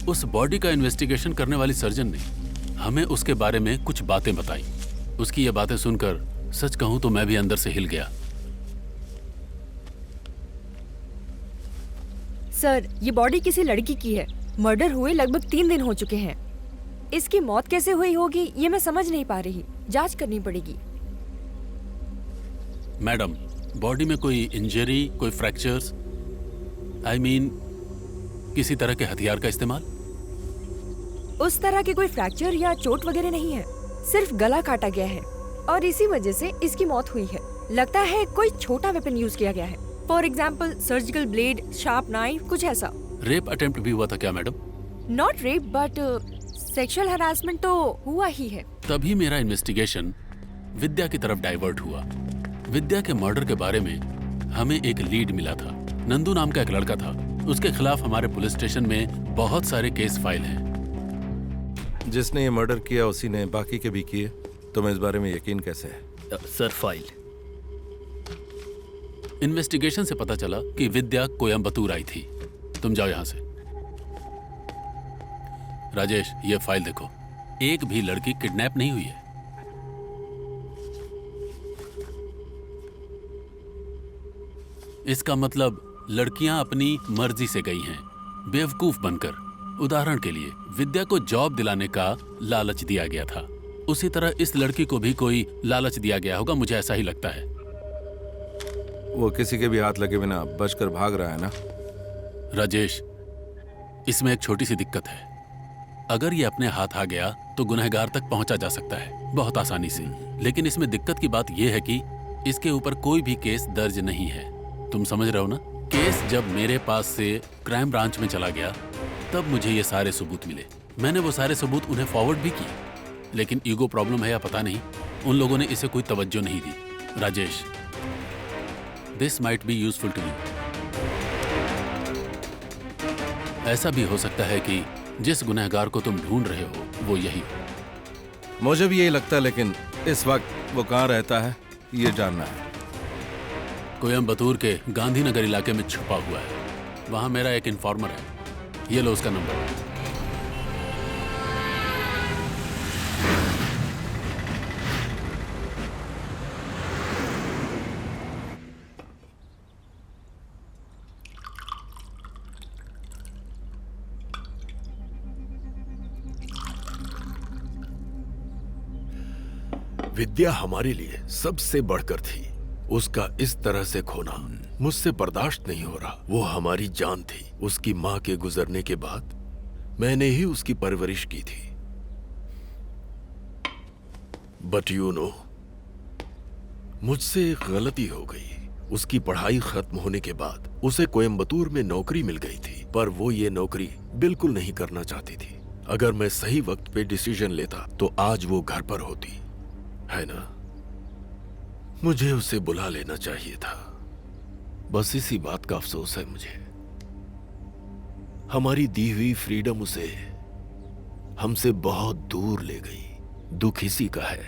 उस बॉडी का इन्वेस्टिगेशन करने वाली सर्जन ने हमें उसके बारे में कुछ बातें बताई। उसकी ये बातें सुनकर सच कहूं तो मैं भी अंदर से हिल गया। सर, ये बॉडी किसी लड़की की है। मर्डर हुए लगभग 3 दिन हो चुके हैं। इसकी मौत कैसे हुई होगी ये मैं समझ नहीं पा रही। जांच करनी पड़ेगी। मैडम, बॉडी में कोई इंजरी, कोई फ्रैक्चर्स, आई मीन किसी तरह के हथियार का इस्तेमाल? उस तरह के कोई फ्रैक्चर या चोट वगैरह नहीं है, सिर्फ गला काटा गया है। और इसी वजह से इसकी मौत हुई है। लगता है कोई छोटा वेपन यूज किया गया है, for example surgical blade, sharp knife, कुछ ऐसा। रेप अटेम्प्ट भी हुआ था क्या madam? Not rape but sexual harassment तो हुआ ही है। तभी मेरा इन्वेस्टिगेशन विद्या की तरफ डाइवर्ट हुआ। विद्या के मर्डर के बारे में हमें एक लीड मिला था। नंदू नाम का एक लड़का था, उसके खिलाफ हमारे पुलिस स्टेशन में बहुत सारे केस फाइल हैं। जिसने ये मर्डर किया उसी ने बाकी के भी किए। तुम्हें इस बारे में यकीन कैसे है? सर फाइल इन्वेस्टिगेशन से पता चला कि विद्या कोयम्बतूर आई थी। तुम जाओ यहाँ से। राजेश, ये फाइल देखो, एक भी लड़की किडनैप नहीं हुई है। इसका मतलब लड़कियां अपनी मर्जी से गई हैं, बेवकूफ बनकर। उदाहरण के लिए विद्या को जॉब दिलाने का लालच दिया गया था, उसी तरह इस लड़की को भी कोई लालच दिया गया होगा, मुझे ऐसा ही लगता है। वो किसी के भी हाथ लगे बिना बचकर भाग रहा है ना? राजेश, इसमें एक छोटी सी दिक्कत है। अगर ये अपने हाथ आ गया तो गुनहगार तक पहुंचा जा सकता है बहुत आसानी से। लेकिन इसमें दिक्कत की बात यह है कि इसके ऊपर कोई भी केस दर्ज नहीं है। तुम समझ रहे हो ना? केस जब मेरे पास से क्राइम ब्रांच में चला गया तब मुझे ये सारे सबूत मिले। मैंने वो सारे सबूत उन्हें फॉरवर्ड भी किए, लेकिन ईगो प्रॉब्लम है या पता नहीं, उन लोगों ने इसे कोई तवज्जो नहीं दी। Rajesh, this might be useful to you. ऐसा भी हो सकता है कि जिस गुनहगार को तुम ढूंढ रहे हो वो यही हो। मुझे भी यही लगता है, लेकिन इस वक्त वो कहाँ रहता है ये जानना है। कोयम्बतूर के गांधीनगर इलाके में छुपा हुआ है। वहां मेरा एक इन्फॉर्मर है, ये लो उसका नंबर। विद्या हमारे लिए सबसे बढ़कर थी। उसका इस तरह से खोना मुझसे बर्दाश्त नहीं हो रहा। वो हमारी जान थी। उसकी माँ के गुजरने के बाद मैंने ही उसकी परवरिश की थी। बट यू नो, मुझसे एक गलती हो गई। उसकी पढ़ाई खत्म होने के बाद उसे कोयम्बतूर में नौकरी मिल गई थी, पर वो ये नौकरी बिल्कुल नहीं करना चाहती थी। अगर मैं सही वक्त पे डिसीजन लेता तो आज वो घर पर होती, है ना? मुझे उसे बुला लेना चाहिए था। बस इसी बात का अफसोस है मुझे। हमारी दी हुई फ्रीडम उसे हमसे बहुत दूर ले गई। दुख इसी का है।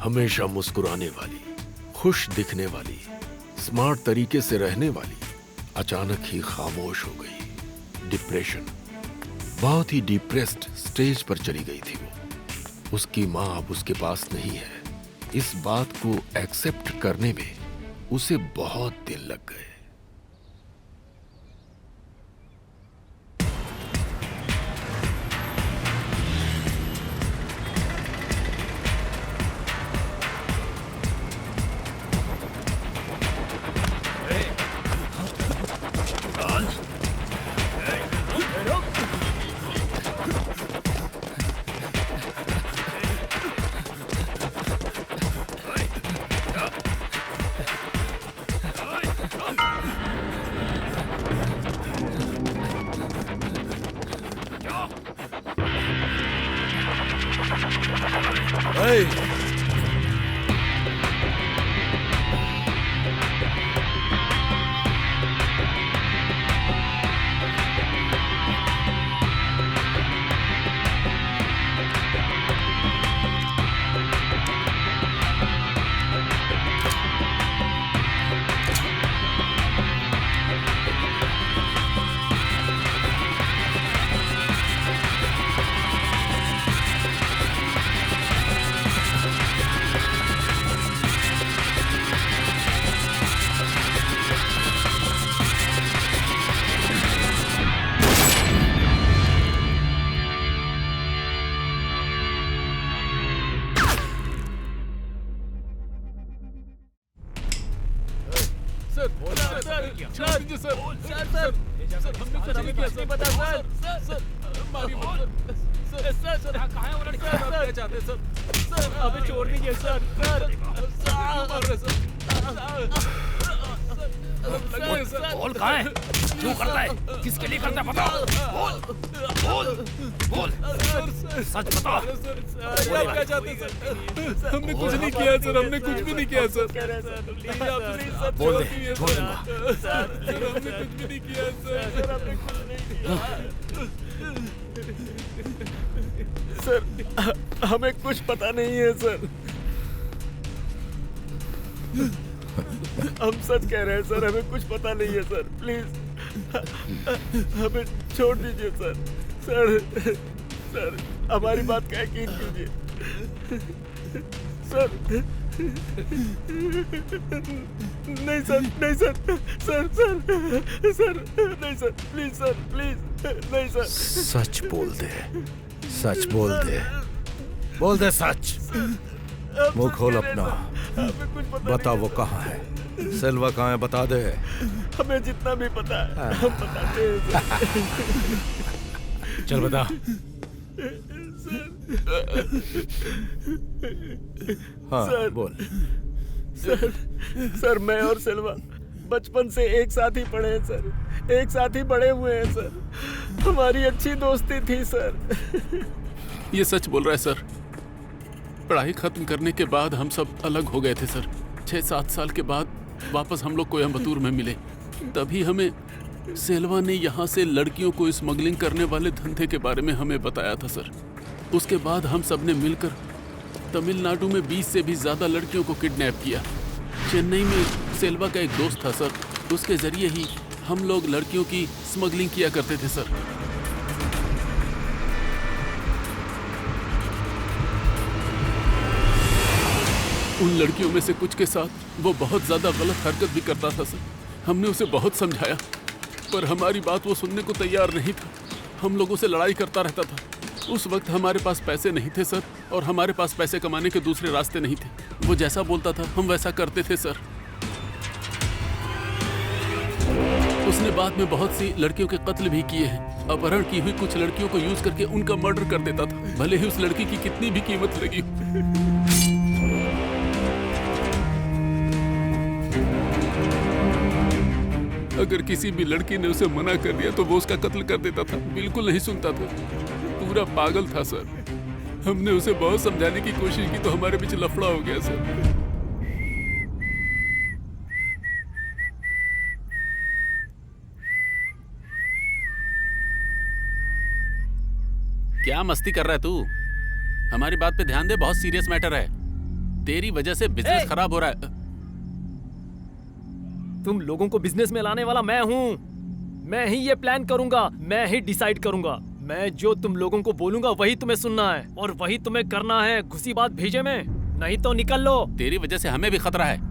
हमेशा मुस्कुराने वाली, खुश दिखने वाली, स्मार्ट तरीके से रहने वाली अचानक ही खामोश हो गई। डिप्रेशन, बहुत ही डिप्रेस्ड स्टेज पर चली गई थी वो। उसकी माँ अब उसके पास नहीं है। इस बात को एक्सेप्ट करने में उसे बहुत दिन लग गए। सर हमें कुछ नहीं पता सर। सर मारिए मत सर। सर सर कहाँ है वो लड़की? सर चाहते सर हमें छोड़ दीजिए सर। सर मार रहे सर। बोल कहाँ है? क्यों करता है? किसके लिए करता है? बताओ। बोल बोल बोल सच बता। आप क्या चाहते सर? हमने कुछ नहीं किया सर। हमने कुछ भी नहीं किया सर। बोल दे, छोड़ दूंगा। हमने कुछ भी नहीं किया सर। हमने कुछ नहीं किया सर। हमें कुछ पता नहीं है सर। हम सच कह रहे हैं सर। हमें कुछ पता नहीं है सर। प्लीज हमें छोड़ दीजिए सर। सर सर हमारी बात का यकीन कीजिए सर। नहीं सर, नहीं सर। सर सर सर नहीं सर। प्लीज सर, प्लीज नहीं सर। सच बोल दे, सच बोल दे, बोल दे सच। मुंह खोल अपना, बता वो कहाँ है? सिल्वा कहाँ है? बता दे। हमें जितना भी पता है हम बताते हैं चल बता। हाँ सर, बोल। सर मैं और सिल्वा बचपन से एक साथ ही पढ़े हैं सर। एक साथ ही बड़े हुए हैं सर। हमारी अच्छी दोस्ती थी सर। ये सच बोल रहा है सर। पढ़ाई खत्म करने के बाद हम सब अलग हो गए थे सर। 6-7 साल के बाद वापस हम लोग कोयम्बतूर में मिले। तभी हमें सेल्वा ने यहाँ से लड़कियों को स्मगलिंग करने वाले धंधे के बारे में हमें बताया था सर। उसके बाद हम सब ने मिलकर तमिलनाडु में 20 से भी ज़्यादा लड़कियों को किडनैप किया। चेन्नई में सेल्वा का एक दोस्त था सर। उसके ज़रिए ही हम लोग लड़कियों की स्मगलिंग किया करते थे सर। उन लड़कियों में से कुछ के साथ वो बहुत ज़्यादा गलत हरकत भी करता था सर। हमने उसे बहुत समझाया पर हमारी बात वो सुनने को तैयार नहीं था। हम लोगों से लड़ाई करता रहता था। उस वक्त हमारे पास पैसे नहीं थे सर, और हमारे पास पैसे कमाने के दूसरे रास्ते नहीं थे। वो जैसा बोलता था हम वैसा करते थे सर। उसने बाद में बहुत सी लड़कियों के कत्ल भी किए हैं। अपहरण की हुई कुछ लड़कियों को यूज करके उनका मर्डर कर देता था, भले ही उस लड़की की कितनी भी कीमत लगी हो। अगर किसी भी लड़की ने उसे मना कर दिया तो वो उसका कत्ल कर देता था। बिल्कुल नहीं सुनता था, पूरा पागल था सर। हमने उसे बहुत समझाने की कोशिश की तो हमारे बीच लफड़ा हो गया सर। क्या मस्ती कर रहा है तू? हमारी बात पे ध्यान दे, बहुत सीरियस मैटर है। तेरी वजह से बिजनेस खराब हो रहा है। तुम लोगों को बिजनेस में लाने वाला मैं हूँ। मैं ही ये प्लान करूंगा, मैं ही डिसाइड करूंगा। मैं जो तुम लोगों को बोलूंगा वही तुम्हें सुनना है और वही तुम्हें करना है। घुसी बात भेजे में, नहीं तो निकल लो। तेरी वजह से हमें भी खतरा है।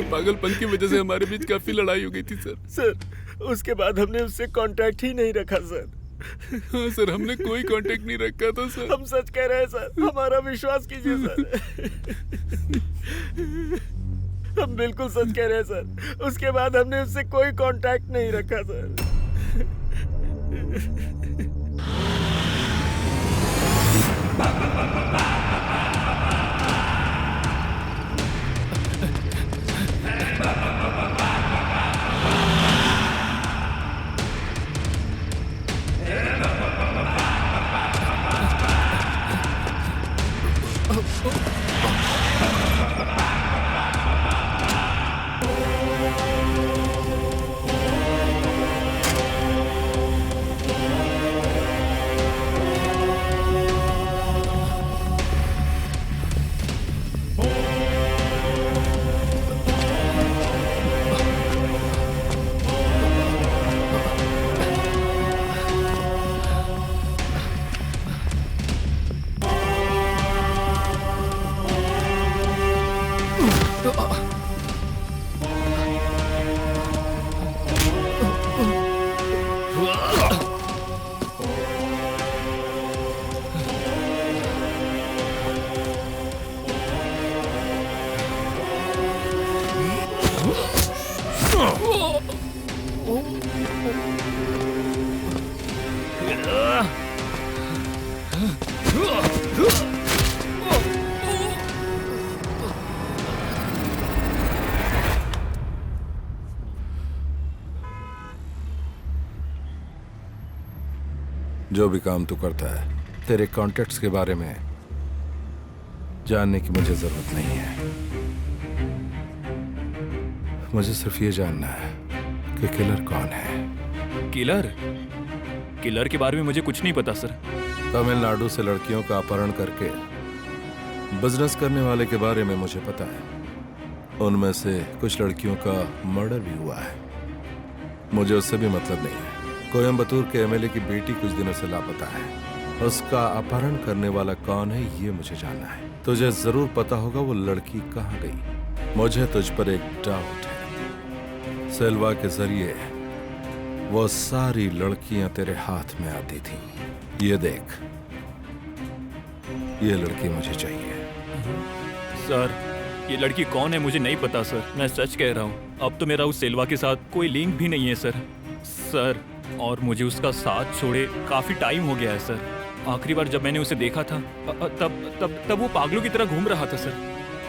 पागलपन की वजह से हमारे बीच काफी लड़ाई हो गई थी सर। सर उसके बाद हमने उससे कांटेक्ट ही नहीं रखा सर। हाँ सर, हमने कोई कांटेक्ट नहीं रखा था सर। हम सच कह रहे हैं सर, हमारा विश्वास कीजिए सर। हम बिल्कुल सच कह रहे हैं सर। उसके बाद हमने उससे कोई कांटेक्ट नहीं रखा सर। जो भी काम तू करता है, तेरे कॉन्टेक्ट्स के बारे में जानने की मुझे जरूरत नहीं है। मुझे सिर्फ ये जानना है कि किलर कौन है। किलर? किलर के बारे में मुझे कुछ नहीं पता सर। तमिलनाडु से लड़कियों का अपहरण करके बिजनेस करने वाले के बारे में मुझे पता है। उनमें से कुछ लड़कियों का मर्डर भी हुआ है। मुझे उससे भी मतलब नहीं है। कोयम्बतूर के एमएलए की बेटी कुछ दिनों से लापता है। उसका अपहरण करने वाला कौन है ये मुझे जानना है। तुझे जरूर पता होगा वो लड़की कहाँ गई। मुझे तुझ पर एक डाउट है। सेल्वा के जरिए वो सारी लड़कियां तेरे हाथ में आती थी। ये देख, ये लड़की मुझे चाहिए। सर ये लड़की कौन है मुझे नहीं पता सर, मैं सच कह रहा हूँ। अब तो मेरा उस सेल्वा के साथ कोई लिंक भी नहीं है सर। और मुझे उसका साथ छोड़े काफी टाइम हो गया है सर। आखिरी बार जब मैंने उसे देखा था तब वो पागलों की तरह घूम रहा था सर।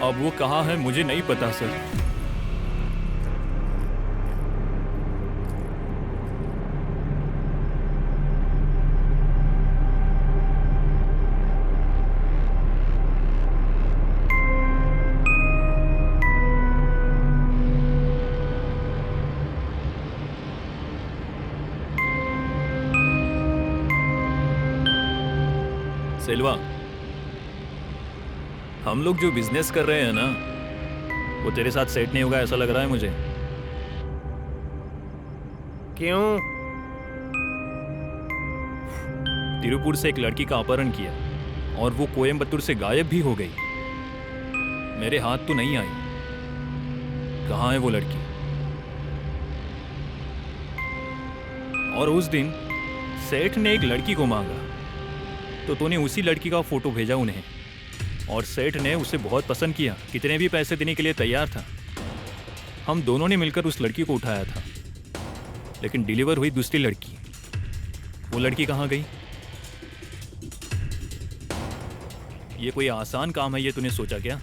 अब वो कहाँ है मुझे नहीं पता सर। सेल्वा, हम लोग जो बिजनेस कर रहे हैं ना, वो तेरे साथ सेट नहीं होगा ऐसा लग रहा है मुझे। क्यों? तिरुपुर से एक लड़की का अपहरण किया और वो कोयम्बतूर से गायब भी हो गई। मेरे हाथ तो नहीं आई। कहाँ है वो लड़की? और उस दिन सेठ ने एक लड़की को मांगा तो तूने उसी लड़की का फोटो भेजा उन्हें, और सेठ ने उसे बहुत पसंद किया, कितने भी पैसे देने के लिए तैयार था। हम दोनों ने मिलकर उस लड़की को उठाया था, लेकिन डिलीवर हुई दूसरी लड़की। वो लड़की कहाँ गई? ये कोई आसान काम है ये तूने सोचा क्या?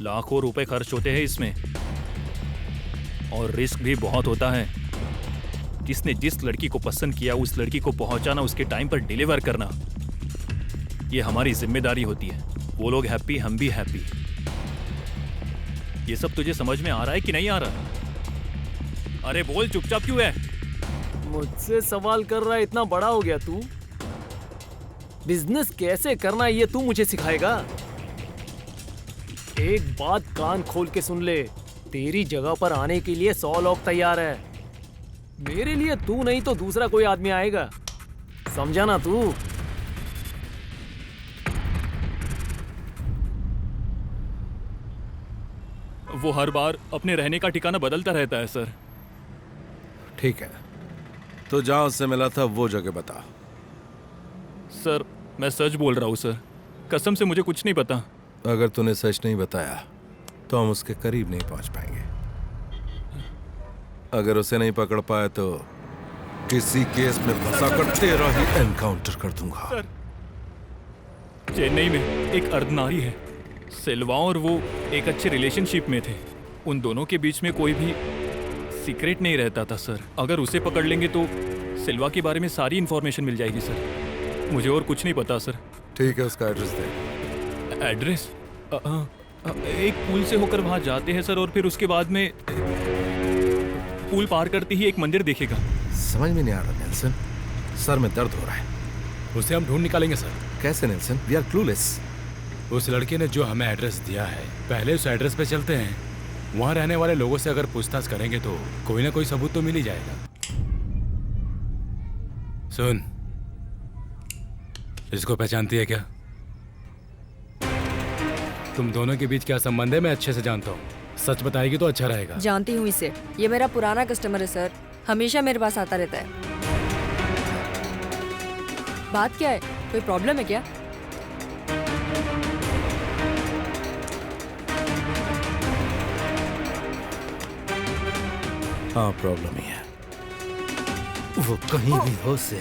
लाखों रुपए खर्च होते हैं इसमें और रिस्क भी बहुत होता है। जिसने जिस लड़की को पसंद किया उस लड़की को पहुंचाना, उसके टाइम पर डिलीवर करना, ये हमारी जिम्मेदारी होती है। वो लोग हैप्पी, हम भी हैप्पी। ये सब तुझे समझ में आ रहा है कि नहीं आ रहा? अरे बोल, चुपचाप क्यों है? मुझसे सवाल कर रहा है? इतना बड़ा हो गया तू? बिजनेस कैसे करना ये तू मुझे सिखाएगा? एक बात कान खोल के सुन ले, तेरी जगह पर आने के लिए 100 लोग तैयार है। मेरे लिए तू नहीं तो दूसरा कोई आदमी आएगा, समझा ना तू? वो हर बार अपने रहने का ठिकाना बदलता रहता है सर। ठीक है, तो जहां उससे मिला था वो जगह बता। सर मैं सच बोल रहा हूँ सर, कसम से मुझे कुछ नहीं पता। अगर तूने सच नहीं बताया तो हम उसके करीब नहीं पहुंच पाएंगे। अगर उसे नहीं पकड़ पाए तो किसी केस में फंसाकर तेरा ही एनकाउंटर कर दूंगा। सर चेन्नई में एक अर्धनारी है, सिल्वा और वो एक अच्छे रिलेशनशिप में थे। उन दोनों के बीच में कोई भी सीक्रेट नहीं रहता था सर। अगर उसे पकड़ लेंगे तो सिल्वा के बारे में सारी इंफॉर्मेशन मिल जाएगी सर। मुझे और कुछ नहीं पता सर। ठीक है, उसका एड्रेस दे। एड्रेस? एक पुल से होकर वहां जाते हैं सर, और फिर उसके बाद में पुल पार करते ही एक मंदिर दिखेगा। समझ में नहीं आ रहा नेल्सन, सर में दर्द हो रहा है। उसे हम ढूंढ निकालेंगे सर। कैसे नेल्सन? We are clueless. उस लड़के ने जो हमें एड्रेस दिया है, पहले उस एड्रेस पे चलते हैं। वहां रहने वाले लोगों से अगर पूछताछ करेंगे तो कोई ना कोई सबूत तो मिल ही जाएगा। सुन, इसको पहचानती है क्या? तुम दोनों के बीच क्या संबंध है मैं अच्छे से जानता हूँ। सच बताएगी तो अच्छा रहेगा। जानती हूँ इसे, ये मेरा पुराना कस्टमर है सर, हमेशा मेरे पास आता रहता है। बात क्या है, कोई प्रॉब्लम है क्या? हाँ प्रॉब्लम ही है। वो कहीं भी हो से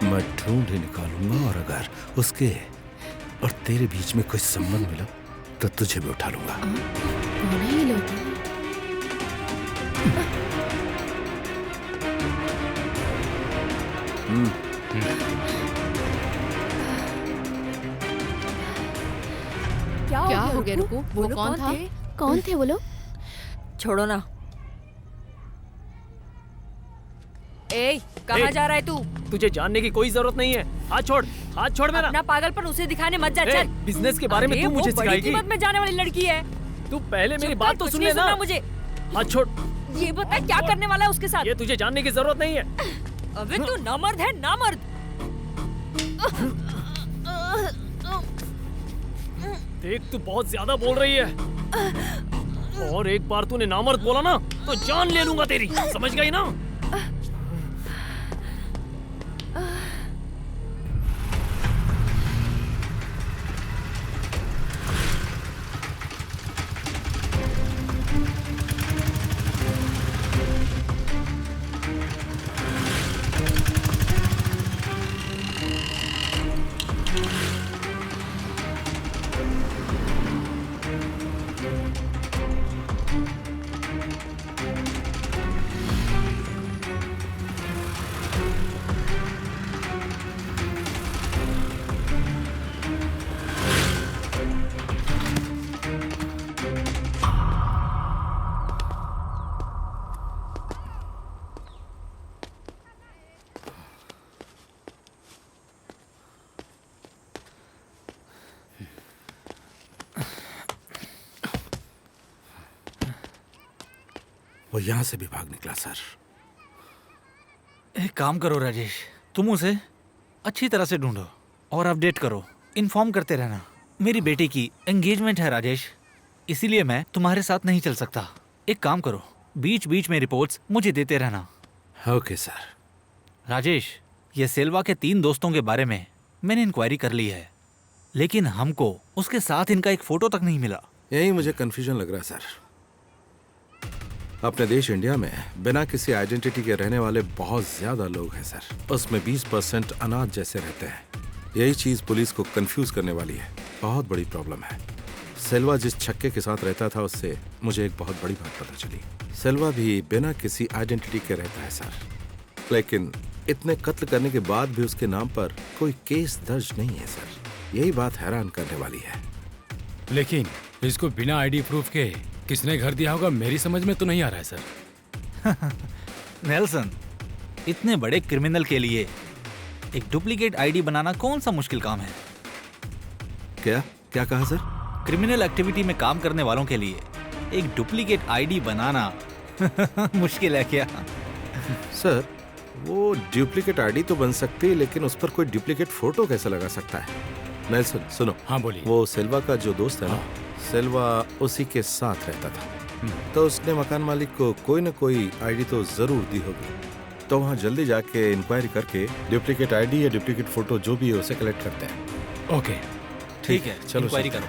मैं ढूंढ ही निकालूंगा, और अगर उसके और तेरे बीच में कोई संबंध मिला तो तुझे भी उठा लूंगा। कौन है ये लोग? क्या हो गया रुको? वो कौन था? कौन थे वो लोग? छोड़ो ना। ए, कहाँ जा रहा है तू? तुझे जानने की कोई जरूरत नहीं है। हाथ छोड़, हाथ छोड़ मेरा। अपना पागलपन उसे दिखाने मत जा। चल। बिजनेस के बारे में तू मुझे बड़ी सिखाएगी। कीमत में जाने वाली लड़की है। तू पहले मेरी बात तो सुन ले ना। मुझे हाथ छोड़। ये बता क्या करने वाला है उसके साथ? ये तुझे जानने की जरूरत नहीं है। अबे तू नामर्द है, नामर्द। देख तू बहुत ज्यादा बोल रही है, और एक बार तूने नामर्द बोला ना तो जान ले लूंगा तेरी, समझ गई ना? वो यहां से भी भाग निकला सर। एक काम करो राजेश, तुम उसे अच्छी तरह से ढूंढो और अपडेट करो, इन्फॉर्म करते रहना। मेरी बेटी की एंगेजमेंट है राजेश, इसीलिए मैं तुम्हारे साथ नहीं चल सकता। एक काम करो, बीच बीच में रिपोर्ट्स मुझे देते रहना। Okay sir. राजेश, ये सेल्वा के 3 दोस्तों के बारे में मैंने इंक्वायरी कर ली है, लेकिन हमको उसके साथ इनका एक फोटो तक नहीं मिला। यही मुझे कंफ्यूजन लग रहा है सर। अपने देश इंडिया में बिना किसी आइडेंटिटी के रहने वाले बहुत ज्यादा लोग हैं सर। उसमें 20% अनाथ जैसे रहते हैं। यही चीज पुलिस को कंफ्यूज करने वाली है। बहुत बड़ी प्रॉब्लम है। सेल्वा जिस छक्के के साथ रहता था उससे मुझे एक बहुत बड़ी बात पता चली। सेल्वा भी बिना किसी आइडेंटिटी के रहता है सर, लेकिन इतने कत्ल करने के बाद भी उसके नाम पर कोई केस दर्ज नहीं है सर। यही बात हैरान करने वाली है। लेकिन इसको बिना आईडी प्रूफ के किसने घर दिया होगा मेरी समझ में तो नहीं आ रहा है सर। नेल्सन, इतने बड़े क्रिमिनल के लिए एक डुप्लीकेट आईडी बनाना कौन सा मुश्किल काम है? क्या क्या कहा सर? क्रिमिनल एक्टिविटी में काम करने वालों के लिए एक डुप्लीकेट आईडी बनाना मुश्किल है क्या? सर, वो डुप्लीकेट आईडी तो बन सकती है, लेकिन उस पर कोई डुप्लीकेट फोटो कैसे लगा सकता है? नेल्सन सुनो। हाँ बोलिए। वो सेल्वा का जो दोस्त है ना, सिल्वा उसी के साथ रहता था, तो उसने मकान मालिक को कोई न कोई आईडी तो जरूर दी होगी। तो वहाँ जल्दी जाके इंक्वायरी करके डुप्लीकेट आईडी या डुप्लीकेट फोटो जो भी है उसे कलेक्ट करते हैं। ओके ठीक है, चलो इंक्वायरी सर। करो।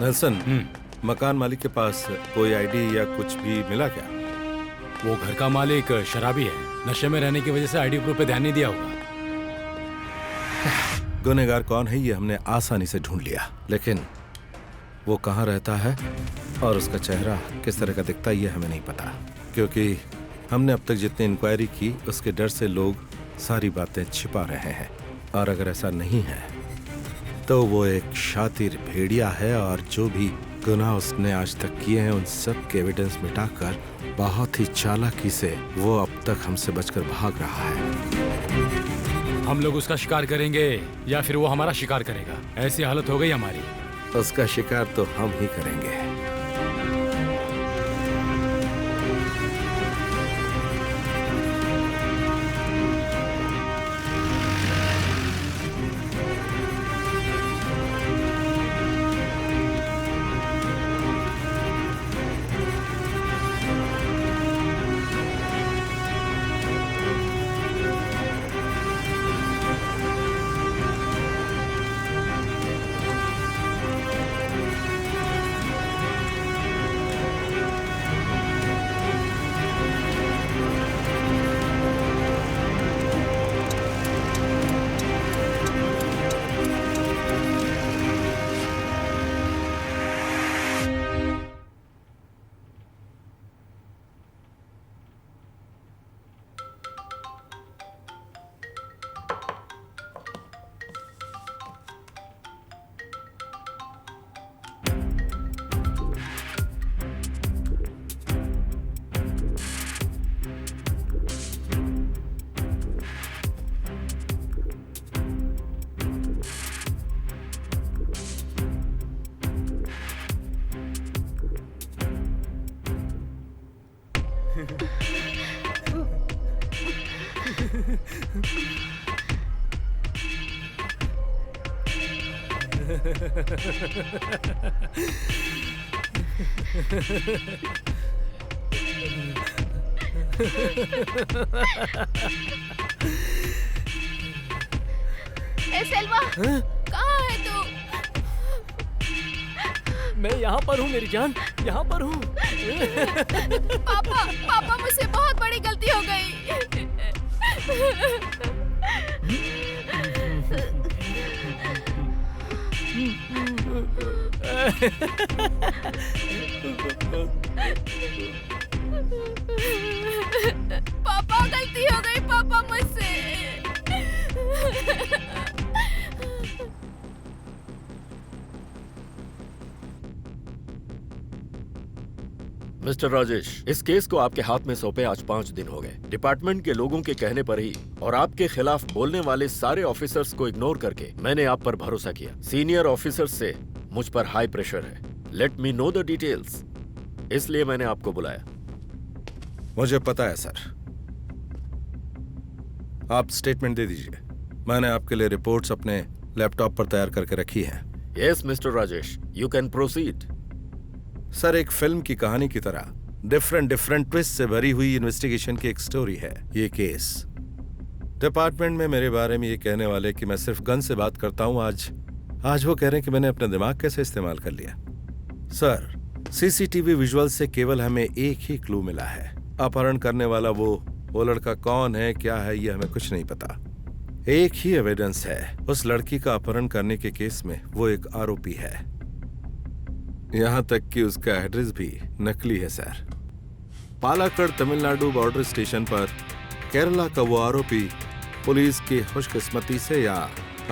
नेल्सन, मकान मालिक के पास कोई आईडी या कुछ भी मिला क्या? वो घर का मालिक शराबी है, नशे में रहने की वजह से आईडी प्रूफ पे ध्यान नहीं दिया होगा। गुनहगार कौन है ये हमने आसानी से ढूंढ लिया, लेकिन वो कहाँ रहता है और उसका चेहरा किस तरह का दिखता है ये हमें नहीं पता, क्योंकि हमने अब तक जितनी इंक्वायरी की उसके डर से लोग सारी बातें छिपा रहे हैं। और अगर ऐसा नहीं है तो वो एक शातिर भेड़िया है और जो भी गुनाह उसने आज तक किए हैं उन सब के एविडेंस मिटाकर बहुत ही चालाकी से वो अब तक हमसे बचकर भाग रहा है। हम लोग उसका शिकार करेंगे या फिर वो हमारा शिकार करेगा, ऐसी हालत हो गई हमारी। उसका शिकार तो हम ही करेंगे। ए सेल्वा, कहाँ है तू? मैं यहाँ पर हूँ मेरी जान, यहाँ पर हूँ। पापा, पापा मुझसे बहुत बड़ी गलती हो गई। पापा गलती हो गई पापा मुझसे। मिस्टर राजेश, इस केस को आपके हाथ में सौंपे आज 5 दिन हो गए। डिपार्टमेंट के लोगों के कहने पर ही और आपके खिलाफ बोलने वाले सारे ऑफिसर्स को इग्नोर करके मैंने आप पर भरोसा किया। सीनियर ऑफिसर्स से मुझ पर हाई प्रेशर है। Let me know the details, इसलिए मैंने आपको बुलाया। मुझे पता है सर, आप स्टेटमेंट दे दीजिए। मैंने आपके लिए रिपोर्ट्स अपने लैपटॉप पर तैयार करके रखी हैं। Yes mister Rajesh, you can proceed. Sir, एक फिल्म की कहानी की तरह डिफरेंट ट्विस्ट से भरी हुई इन्वेस्टिगेशन की एक स्टोरी है ये केस। डिपार्टमेंट में मेरे बारे में ये कहने वाले कि मैं सिर्फ गन से बात करता हूं, आज वो कह रहे हैं कि मैंने अपना दिमाग कैसे इस्तेमाल कर लिया। सर, सीसीटीवी विजुअल से केवल हमें एक ही क्लू मिला है। अपहरण करने वाला वो लड़का कौन है, क्या है, ये हमें कुछ नहीं पता। एक ही एविडेंस है, उस लड़की का अपहरण करने के केस में वो एक आरोपी है। यहां तक कि उसका एड्रेस भी नकली है सर। पालाकड़ तमिलनाडु बॉर्डर स्टेशन पर केरला का वो आरोपी पुलिस की खुशकिस्मती से या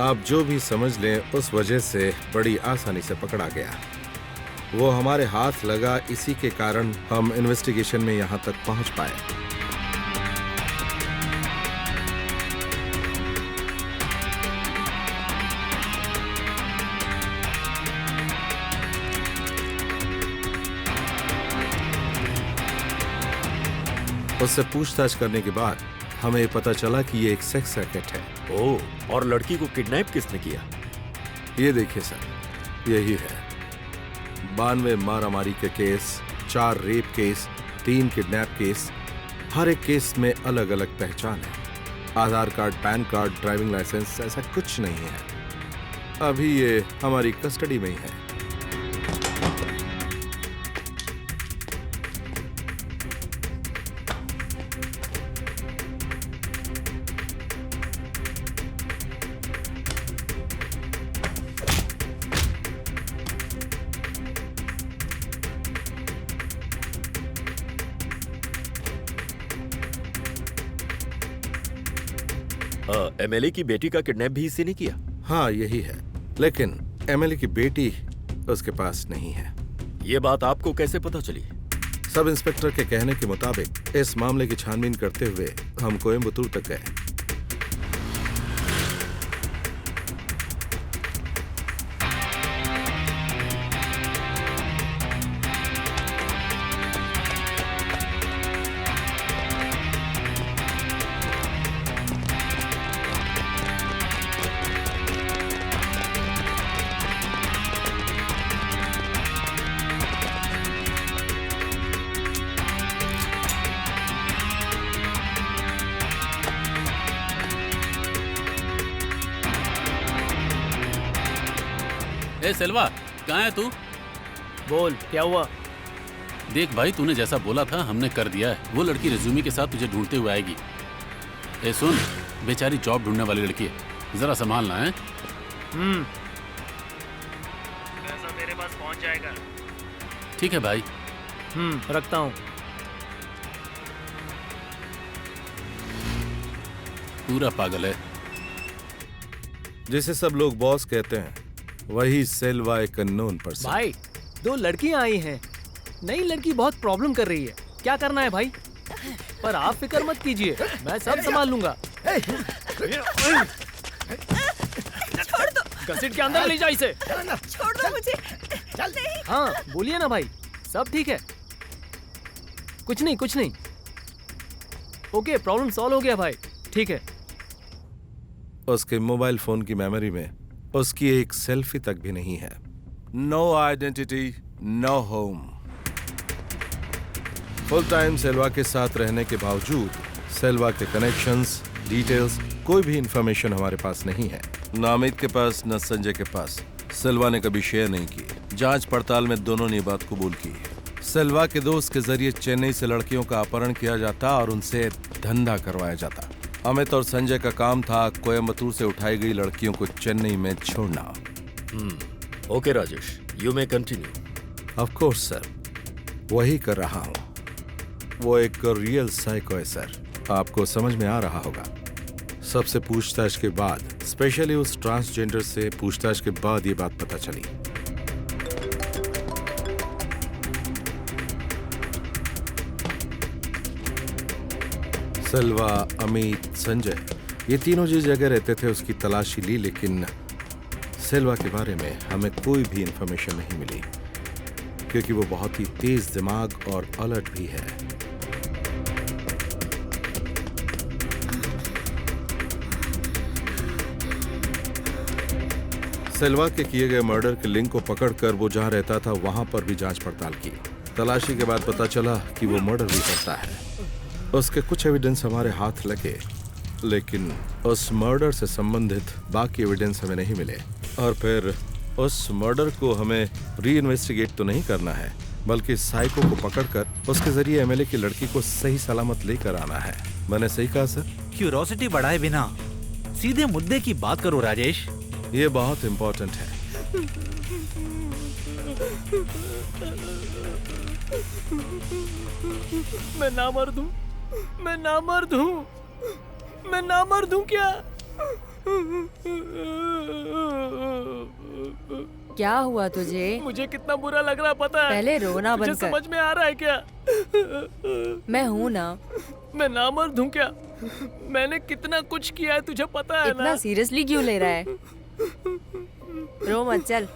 आप जो भी समझ लें उस वजह से बड़ी आसानी से पकड़ा गया। वो हमारे हाथ लगा, इसी के कारण हम इन्वेस्टिगेशन में यहाँ तक पहुँच पाए। उससे पूछताछ करने के बाद हमें पता चला कि ये एक सेक्स रैकेट है। ओह, और लड़की को किडनैप किसने किया? ये देखिए सर, यही है। 92 मारामारी के case, 4 rape case, 3 kidnap case. हर एक केस में अलग अलग पहचान है। Aadhaar card, PAN card, driving licence ऐसा कुछ नहीं है। अभी ये हमारी कस्टडी में ही है। एमएलए की बेटी का किडनैप भी इसी ने किया? हाँ, यही है, लेकिन एमएलए की बेटी उसके पास नहीं है। ये बात आपको कैसे पता चली? सब इंस्पेक्टर के कहने के मुताबिक इस मामले की छानबीन करते हुए हम कोयम्बतूर तक गए। ए सेल्वा, कहाँ है तू? बोल, क्या हुआ? देख भाई, तूने जैसा बोला था हमने कर दिया है। वो लड़की रिज्यूमे के साथ तुझे ढूंढते हुए आएगी। ए सुन, बेचारी जॉब ढूंढने वाली लड़की है, जरा संभालना है। पैसा तेरे पास पहुंच जाएगा। ठीक है भाई। रखता हूँ। पूरा पागल है। जिसे सब लोग बॉस कहते हैं, वही सेल्वा एक अननोन पर्सन। भाई, 2 लड़कियां आई हैं। नई लड़की बहुत प्रॉब्लम कर रही है। क्या करना है भाई? पर आप फिक्र मत कीजिए, मैं सब संभाल लूंगा। छोड़ दो। घसीट के अंदर ले जा इसे। छोड़ दो मुझे। नहीं। हाँ, बोलिए ना भाई, सब ठीक है। कुछ नहीं, कुछ नहीं। ओके, प्रॉब्लम सॉल्व हो गया भाई। ठीक है। उसके मोबाइल फोन की मेमोरी में उसकी एक सेल्फी तक भी नहीं है। No identity, no home. Full time Selva के साथ रहने के बावजूद सेल्वा के कनेक्शंस, डिटेल्स, कोई भी इंफॉर्मेशन हमारे पास नहीं है। न अमित के पास, न संजय के पास। सेल्वा ने कभी शेयर नहीं की। जांच पड़ताल में दोनों ने ये बात कबूल की। सेल्वा के दोस्त के जरिए चेन्नई से लड़कियों का अपहरण किया जाता और उनसे धंधा करवाया जाता। अमित और संजय का काम था कोयम्बतूर से उठाई गई लड़कियों को चेन्नई में छोड़ना। Okay Rajesh, you may continue. Of course sir, वही कर रहा हूँ। वो एक रियल साइको है सर, आपको समझ में आ रहा होगा। सबसे पूछताछ के बाद, स्पेशली उस ट्रांसजेंडर से पूछताछ के बाद ये बात पता चली। सेल्वा, अमित, संजय, ये तीनों जिस जगह रहते थे उसकी तलाशी ली, लेकिन सेल्वा के बारे में हमें कोई भी इंफॉर्मेशन नहीं मिली, क्योंकि वो बहुत ही तेज दिमाग और अलर्ट भी है। सेल्वा के किए गए मर्डर के लिंक को पकड़कर वो जहां रहता था वहां पर भी जांच पड़ताल की। तलाशी के बाद पता चला कि वो मर्डर भी करता है। उसके कुछ एविडेंस हमारे हाथ लगे, लेकिन उस मर्डर से संबंधित बाकी एविडेंस हमें नहीं मिले। और फिर उस मर्डर को हमें री इन्वेस्टिगेट तो नहीं करना है, बल्कि साइको को पकड़कर उसके जरिए एमएलए की लड़की को सही सलामत लेकर आना है। मैंने सही कहा सर? क्यूरोसिटी बढ़ाए बिना सीधे मुद्दे की बात करो राजेश। ये बहुत इंपॉर्टेंट है। मैं ना मर्द हूँ, मैं ना मर्द हूँ। मैं ना मर दूं क्या? क्या हुआ तुझे? मुझे कितना बुरा लग रहा पता है? पहले रोना तुझे बंद कर। समझ में आ रहा है क्या? मैं हूँ ना। मैं ना मर दूं क्या? मैंने कितना कुछ किया है तुझे पता है ना? इतना सीरियसली क्यों ले रहा है? रो मत, चल।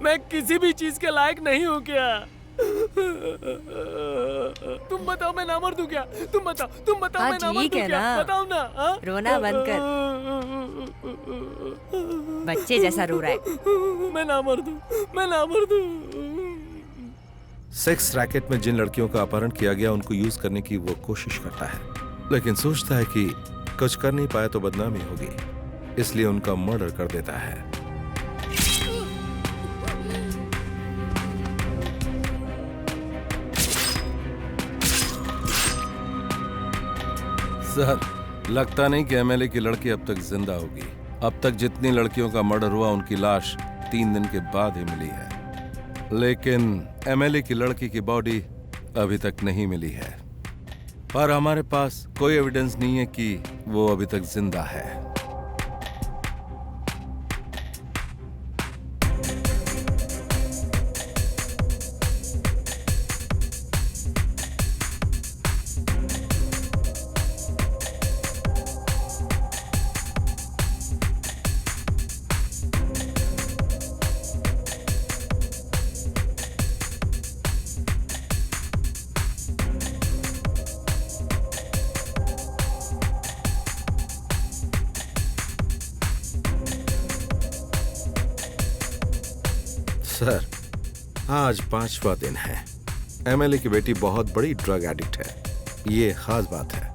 मैं किसी भी चीज के लायक नहीं हूँ क्या? तुम बताओ मैं ना मर दूं क्या? तुम बताओ हाँ, मैं ना मर ठीक दूं है क्या? ना। बताओ ना। हाँ? रोना बंद कर। बच्चे जैसा रो रहा है। मैं ना मर दूं। सेक्स रैकेट में जिन लड़कियों का अपहरण किया गया उनको यूज करने की वो कोशिश करता है, लेकिन सोचता है कि कुछ कर नहीं पाया तो बदनामी होगी, इसलिए उनका मर्डर कर देता है। सर, लगता नहीं कि एमएलए की लड़की अब तक जिंदा होगी। अब तक जितनी लड़कियों का मर्डर हुआ उनकी लाश 3 दिन के बाद ही मिली है, लेकिन एमएलए की लड़की की बॉडी अभी तक नहीं मिली है और हमारे पास कोई एविडेंस नहीं है कि वो अभी तक जिंदा है। सर, आज 5वां दिन है। एमएलए की बेटी बहुत बड़ी ड्रग एडिक्ट है, ये खास बात है।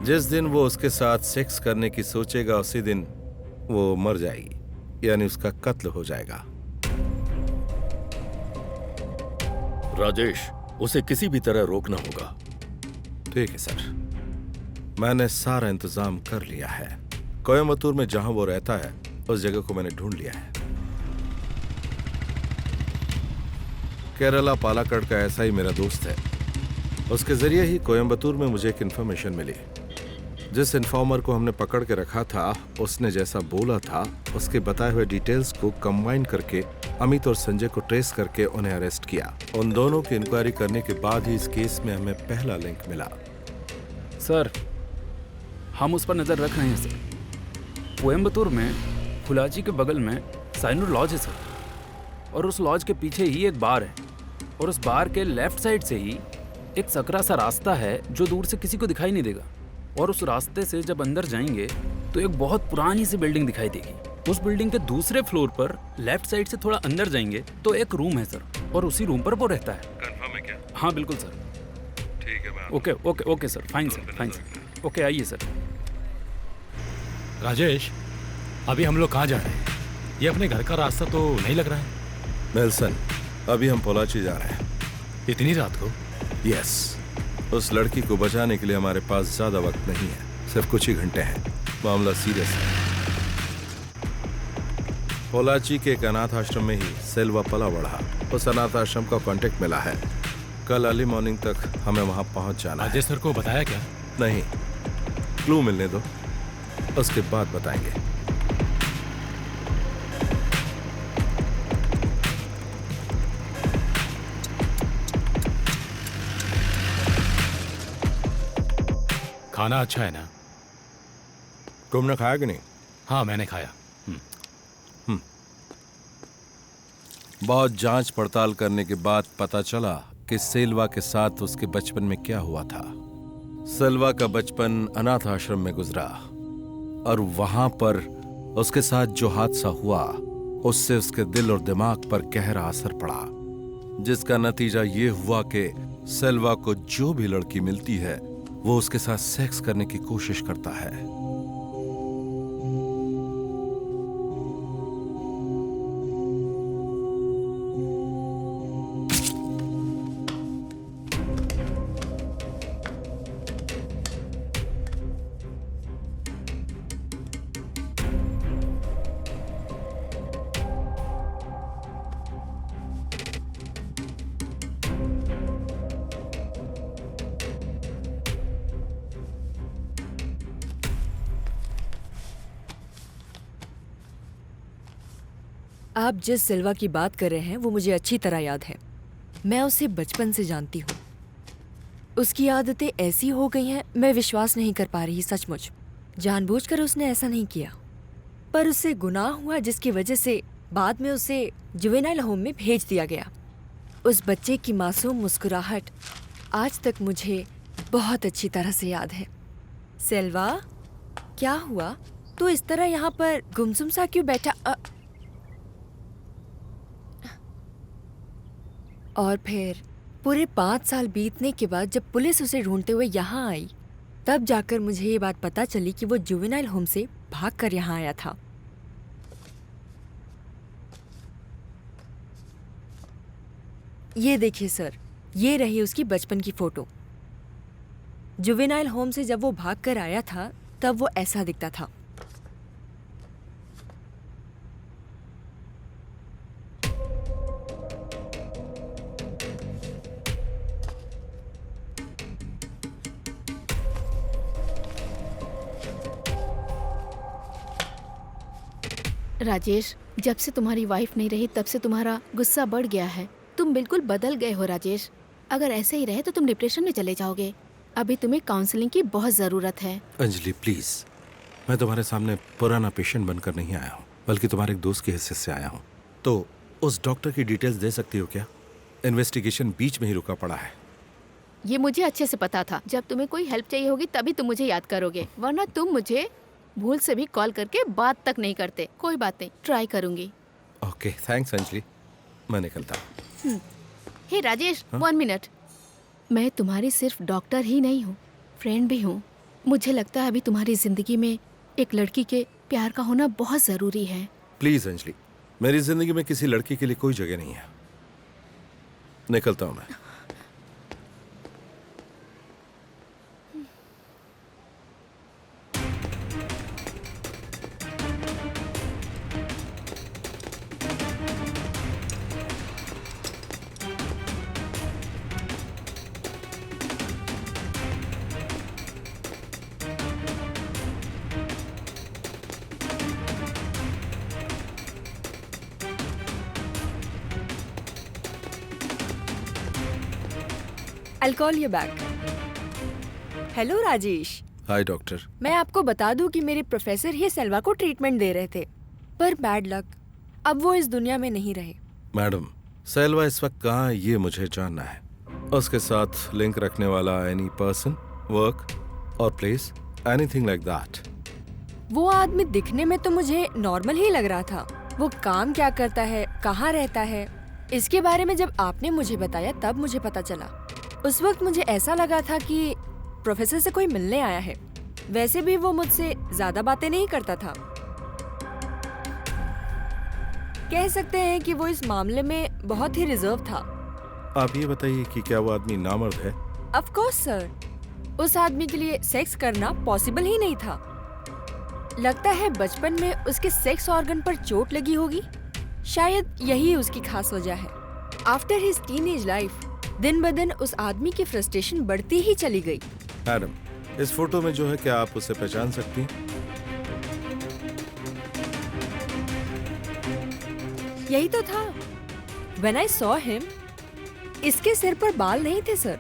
जिस दिन वो उसके साथ सेक्स करने की सोचेगा उसी दिन वो मर जाएगी, यानी उसका कत्ल हो जाएगा। राजेश, उसे किसी भी तरह रोकना होगा। ठीक है सर, मैंने सारा इंतजाम कर लिया है। कोयम्बतूर में जहां वो रहता है उस जगह को मैंने ढूंढ लिया है। केरला पालाकड़ का ऐसा ही मेरा दोस्त है, उसके जरिए ही कोयम्बतूर में मुझे एक इन्फॉर्मेशन मिली। जिस इन्फॉर्मर को हमने पकड़ के रखा था उसने जैसा बोला था उसके बताए हुए डिटेल्स को कंबाइन करके अमित और संजय को ट्रेस करके उन्हें अरेस्ट किया। उन दोनों की इंक्वायरी करने के बाद ही इस केस में हमें पहला लिंक मिला। सर, हम उस पर नजर रख रहे हैं सर। कोयम्बतूर में फुलाची के बगल में साइनूर लॉज है सर, और उस लॉज के पीछे ही एक बार है, और उस बार के लेफ्ट साइड से ही एक सकरा सा रास्ता है जो दूर से किसी को दिखाई नहीं देगा। और उस रास्ते से जब अंदर जाएंगे तो एक बहुत पुरानी सी बिल्डिंग दिखाई देगी। उस बिल्डिंग के दूसरे फ्लोर पर लेफ्ट साइड से थोड़ा अंदर जाएंगे तो एक रूम है सर, और उसी रूम पर वो रहता है। कंफर्म है क्या? हाँ बिल्कुल सर। ठीक है मैं okay okay okay sir, fine sir, fine sir. Okay, आइए सर। राजेश, अभी हम लोग कहाँ जा रहे हैं? ये अपने घर का रास्ता तो नहीं लग रहा है। नेल्सन, अभी हम पोलाची जा रहे हैं। इतनी रात को? यस, उस लड़की को बचाने के लिए हमारे पास ज्यादा वक्त नहीं है, सिर्फ कुछ ही घंटे हैं। मामला सीरियस है। पोलाची के एक अनाथ आश्रम में ही सेल्वा पला बढ़ा। उस अनाथ आश्रम का कांटेक्ट मिला है। कल अर्ली मॉर्निंग तक हमें वहां पहुंच जाना है। अजय सर को बताया क्या? नहीं, क्लू मिलने दो, उसके बाद बताएंगे। खाना अच्छा है ना? तुमने खाया कि नहीं? हाँ, मैंने खाया। बहुत जांच पड़ताल करने के बाद पता चला कि सेल्वा के साथ उसके बचपन में क्या हुआ था। सेल्वा का बचपन अनाथ आश्रम में गुजरा। और वहां पर उसके साथ जो हादसा हुआ उससे उसके दिल और दिमाग पर गहरा असर पड़ा, जिसका नतीजा ये हुआ कि सेल्वा को जो भी लड़की मिलती है वो उसके साथ सेक्स करने की कोशिश करता है। आप जिस सिल्वा की बात कर रहे हैं वो मुझे अच्छी तरह याद है। मैं उसे बचपन से जानती हूँ। उसकी आदतें ऐसी हो गई हैं, मैं विश्वास नहीं कर पा रही सचमुच। जानबूझकर उसने ऐसा नहीं किया, पर उससे गुनाह हुआ जिसकी वजह से बाद में उसे जुवेनाइल होम में भेज दिया गया। उस बच्चे की मासूम मुस्कुराहट आज तक मुझे बहुत अच्छी तरह से याद है। सेल्वा, क्या हुआ? तू इस तरह यहाँ पर गुमसुम सा क्यों बैठा? और फिर पूरे 5 साल बीतने के बाद जब पुलिस उसे ढूंढते हुए यहाँ आई, तब जाकर मुझे ये बात पता चली कि वो जुवेनाइल होम से भागकर यहाँ आया था। ये देखिए सर, ये रही उसकी बचपन की फोटो। जुवेनाइल होम से जब वो भागकर आया था तब वो ऐसा दिखता था। राजेश, जब से तुम्हारी वाइफ नहीं रही तब से तुम्हारा गुस्सा बढ़ गया है। तुम बिल्कुल बदल गए हो राजेश। अगर ऐसे ही रहे तो तुम डिप्रेशन में चले जाओगे। अभी तुम्हें काउंसलिंग की बहुत ज़रूरत है। अंजलि प्लीज, मैं तुम्हारे सामने पुराना पेशेंट बनकर नहीं आया हूँ, बल्कि तुम्हारे एक दोस्त की हैसियत से आया हूँ। तो उस डॉक्टर की डिटेल्स दे सकती हो क्या? इन्वेस्टिगेशन बीच में ही रुका पड़ा है। ये मुझे अच्छे से पता था। जब तुम्हें कोई हेल्प चाहिए होगी तभी तुम मुझे याद करोगे, वरना तुम मुझे भूल से भी कॉल करके बात तक नहीं करते। कोई बात नहीं, ट्राई करूंगी। ओके, थैंक्स अंजलि, मैं निकलता हूँ। हे राजेश, 1 मिनट। मैं तुम्हारी सिर्फ डॉक्टर ही नहीं हूँ, फ्रेंड भी हूँ। मुझे लगता है अभी तुम्हारी जिंदगी में एक लड़की के प्यार का होना बहुत ज़रूरी है। प्लीज अंजलि, मेरी जिंदगी में किसी लड़की के लिए कोई जगह नहीं है। निकलता हूँ मैं। I'll call you back. Hello Rajesh. Hi doctor. मैं आपको बता दूं कि मेरे प्रोफेसर ही सेल्वा को ट्रीटमेंट दे रहे थे, पर बैड लक, अब वो इस दुनिया में नहीं रहे। मैडम, सेल्वा इस वक्त कहाँ है ये मुझे जानना है। उसके साथ लिंक रखने वाला एनी पर्सन, वर्क और प्लेस, एनीथिंग लाइक दैट। वो आदमी दिखने में तो मुझे नॉर्मल ही लग रहा था। वो काम क्या करता है, कहाँ रहता है, इसके बारे में जब आपने मुझे बताया तब मुझे पता चला। उस वक्त मुझे ऐसा लगा था कि प्रोफेसर से कोई मिलने आया है। वैसे भी वो मुझसे ज्यादा बातें नहीं करता था। कह सकते हैं कि वो इस मामले में बहुत ही रिजर्व था। आप ये बताइए कि क्या वो आदमी नामर्द है? ऑफ कोर्स सर, उस आदमी के लिए सेक्स करना पॉसिबल ही नहीं था। लगता है बचपन में उसके सेक्स ऑर्गन पर चोट लगी होगी, शायद यही उसकी खास वजह है। आफ्टर हिज टीनेज लाइफ दिन ब दिन उस आदमी की फ्रस्ट्रेशन बढ़ती ही चली गई। मैडम, इस फोटो में जो है, क्या आप उसे पहचान सकती हैं? यही तो था। When I saw him, इसके सिर पर बाल नहीं थे सर,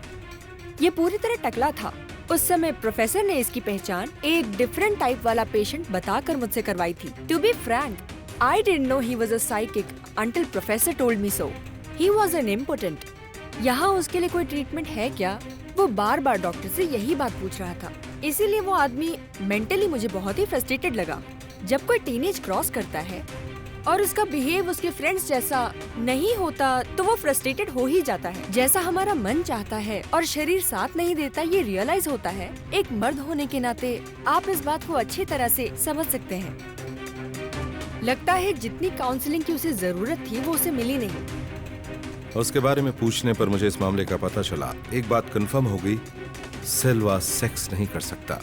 ये पूरी तरह टकला था। उस समय प्रोफेसर ने इसकी पहचान एक डिफरेंट टाइप वाला पेशेंट बताकर मुझसे करवाई थी। To be frank, I didn't know he was a psychic until professor told me so. He was an impotent. यहाँ उसके लिए कोई ट्रीटमेंट है क्या, वो बार बार डॉक्टर से यही बात पूछ रहा था, इसीलिए वो आदमी मेंटली मुझे बहुत ही फ्रस्ट्रेटेड लगा। जब कोई टीनेज क्रॉस करता है और उसका बिहेव उसके फ्रेंड्स जैसा नहीं होता तो वो फ्रस्ट्रेटेड हो ही जाता है। जैसा हमारा मन चाहता है और शरीर साथ नहीं देता, ये रियलाइज होता है। एक मर्द होने के नाते आप इस बात को अच्छी तरह से समझ सकते हैं। लगता है जितनी काउंसलिंग की उसे जरूरत थी वो उसे मिली नहीं। उसके बारे में पूछने पर मुझे इस मामले का पता चला। एक बात कंफर्म हो गई, सिल्वा सेक्स नहीं कर सकता,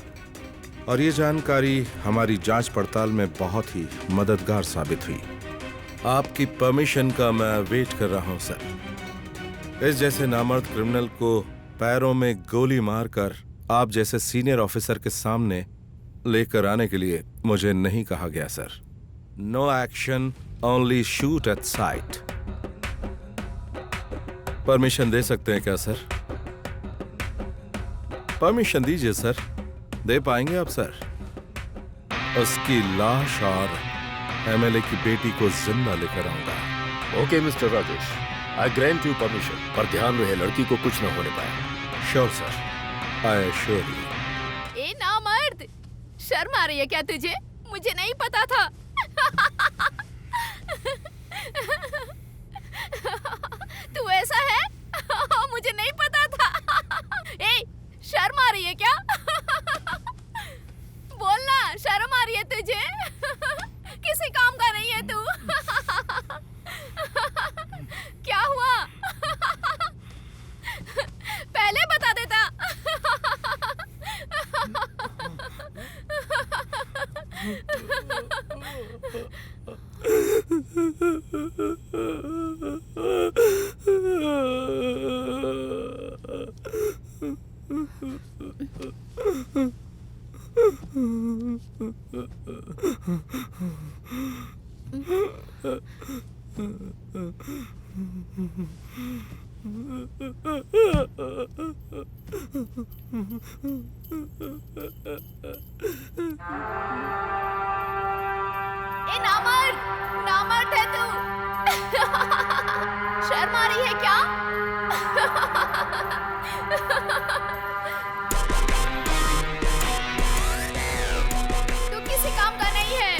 और ये जानकारी हमारी जांच पड़ताल में बहुत ही मददगार साबित हुई। आपकी परमिशन का मैं वेट कर रहा हूं सर। इस जैसे नामर्द क्रिमिनल को पैरों में गोली मारकर आप जैसे सीनियर ऑफिसर के सामने लेकर आने के लिए मुझे नहीं कहा गया sir. No action, only shoot at sight. Permission दे सकते हैं क्या सर? परमिशन दीजिए सर। दे पाएंगे आप सर? उसकी लाश और एमएलए की बेटी को जिंदा लेकर आऊंगा। Okay mister Rajesh, I grant you permission, पर ध्यान रहे लड़की को कुछ न होने पाए। Sure sir, I assure you. ए नामर्द, शर्म आ रही है क्या तुझे? मुझे नहीं पता था। तू ऐसा है? मुझे नहीं पता था। ए, शर्म आ रही है क्या? बोलना, शर्म आ रही है तुझे? किसी काम का नहीं है तू। क्या हुआ? पहले बता देता। ए नामर्द, नामर्द है तू। शर्म आ रही है क्या? तू किसी काम का नहीं है।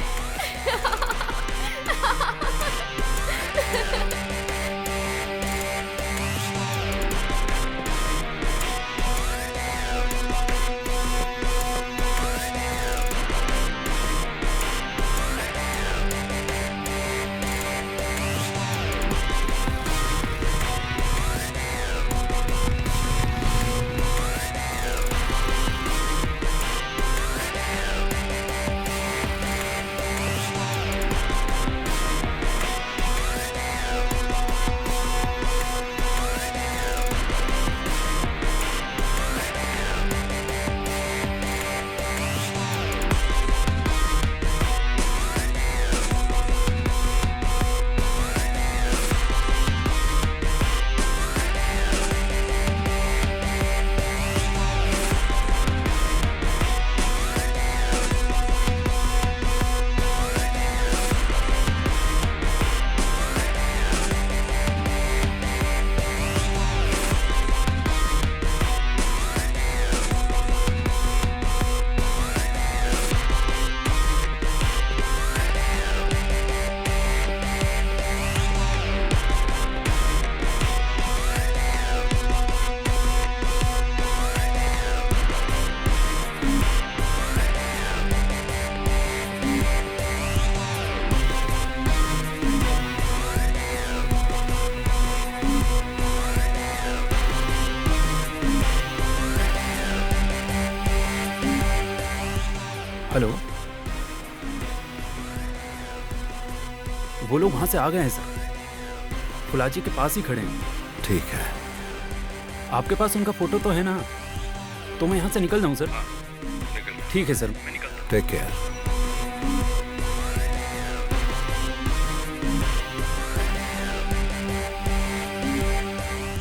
हेलो, वो लोग वहां से आ गए हैं सर, फुलाजी के पास ही खड़े हैं। ठीक है। आपके पास उनका फोटो तो है ना? तो मैं यहाँ से निकल जाऊँ सर? ठीक है सर, मैं निकलता हूँ। Take care.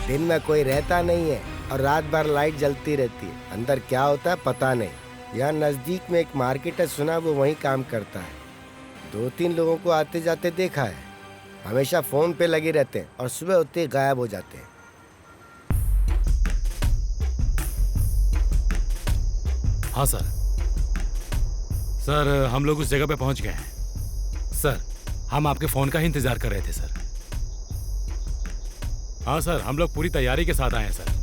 दिन में कोई रहता नहीं है और रात भर लाइट जलती रहती है। अंदर क्या होता है पता नहीं। यहाँ नजदीक में एक मार्केट है, सुना वो वहीं काम करता है। 2-3 लोगों को आते जाते देखा है। हमेशा फोन पे लगे रहते हैं और सुबह होते ही गायब हो जाते हैं। हाँ सर। सर हम लोग उस जगह पे पहुंच गए हैं। सर हम आपके फोन का ही इंतजार कर रहे थे सर। हाँ सर, हम लोग पूरी तैयारी के साथ आए हैं सर।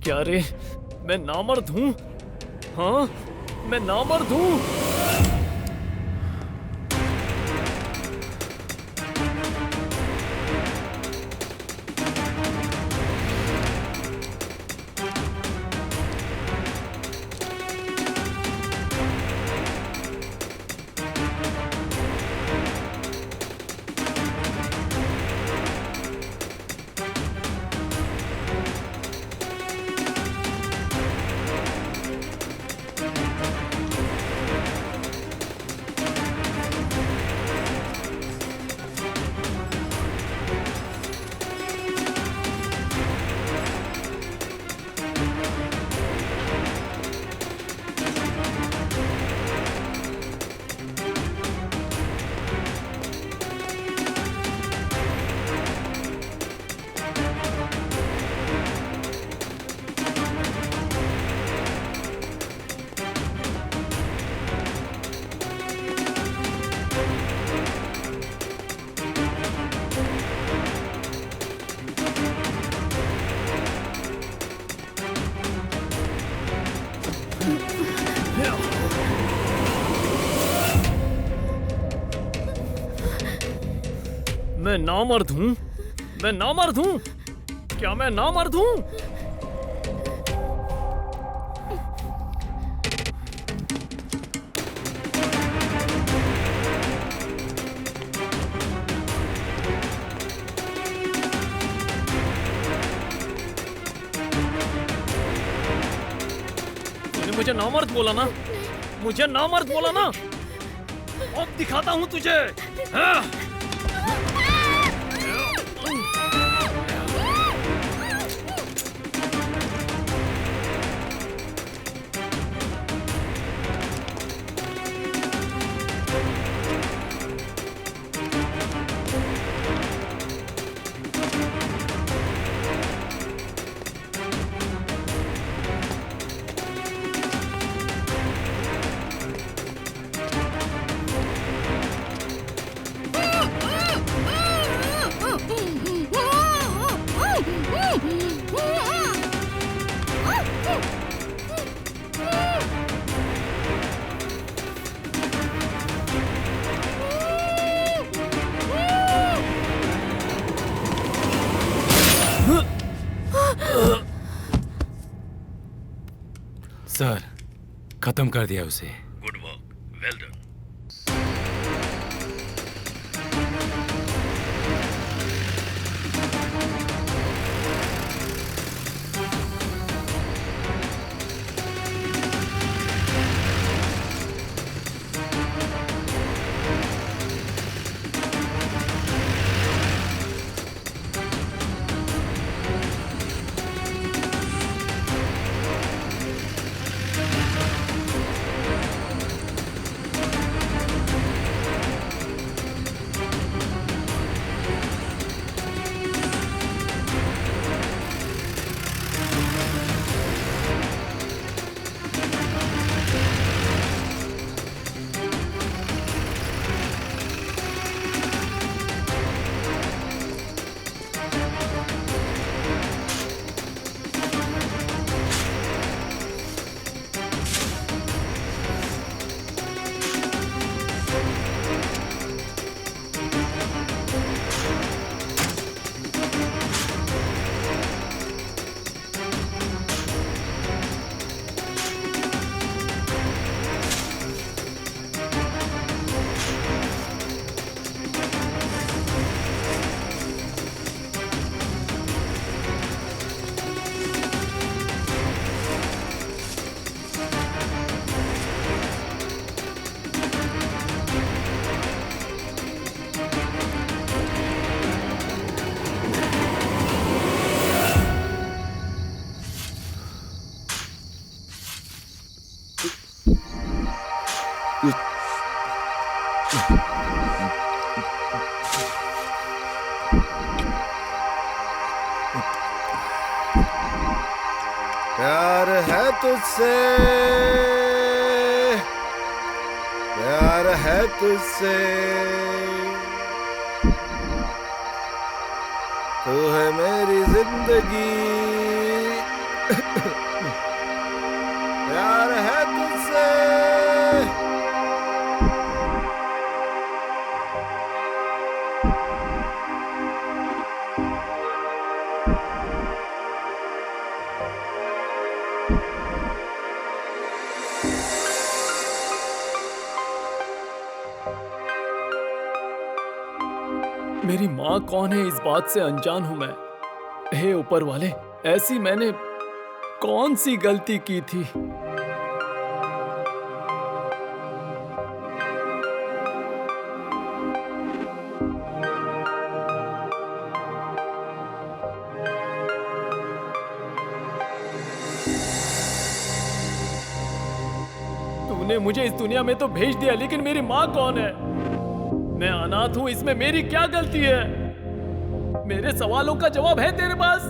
क्या रे, मैं नामर्द हूँ? हाँ, मैं नामर्द हूँ। मैं नामर्द हूँ? मैं नामर्द हूँ? क्या मैं नामर्द हूँ? तूने मुझे नामर्द बोला ना? मुझे नामर्द बोला ना? अब दिखाता हूँ तुझे। हाँ? सर खत्म कर दिया उसे। Good work, well done. प्यार है तुझसे, प्यार है तुझसे, तू है मेरी जिंदगी, प्यार है तुझसे। मेरी माँ कौन है इस बात से अनजान हूं मैं। हे ऊपर वाले, ऐसी मैंने कौन सी गलती की थी? तूने मुझे इस दुनिया में तो भेज दिया, लेकिन मेरी माँ कौन है? मैं अनाथ हूं, इसमें मेरी क्या गलती है? मेरे सवालों का जवाब है तेरे पास?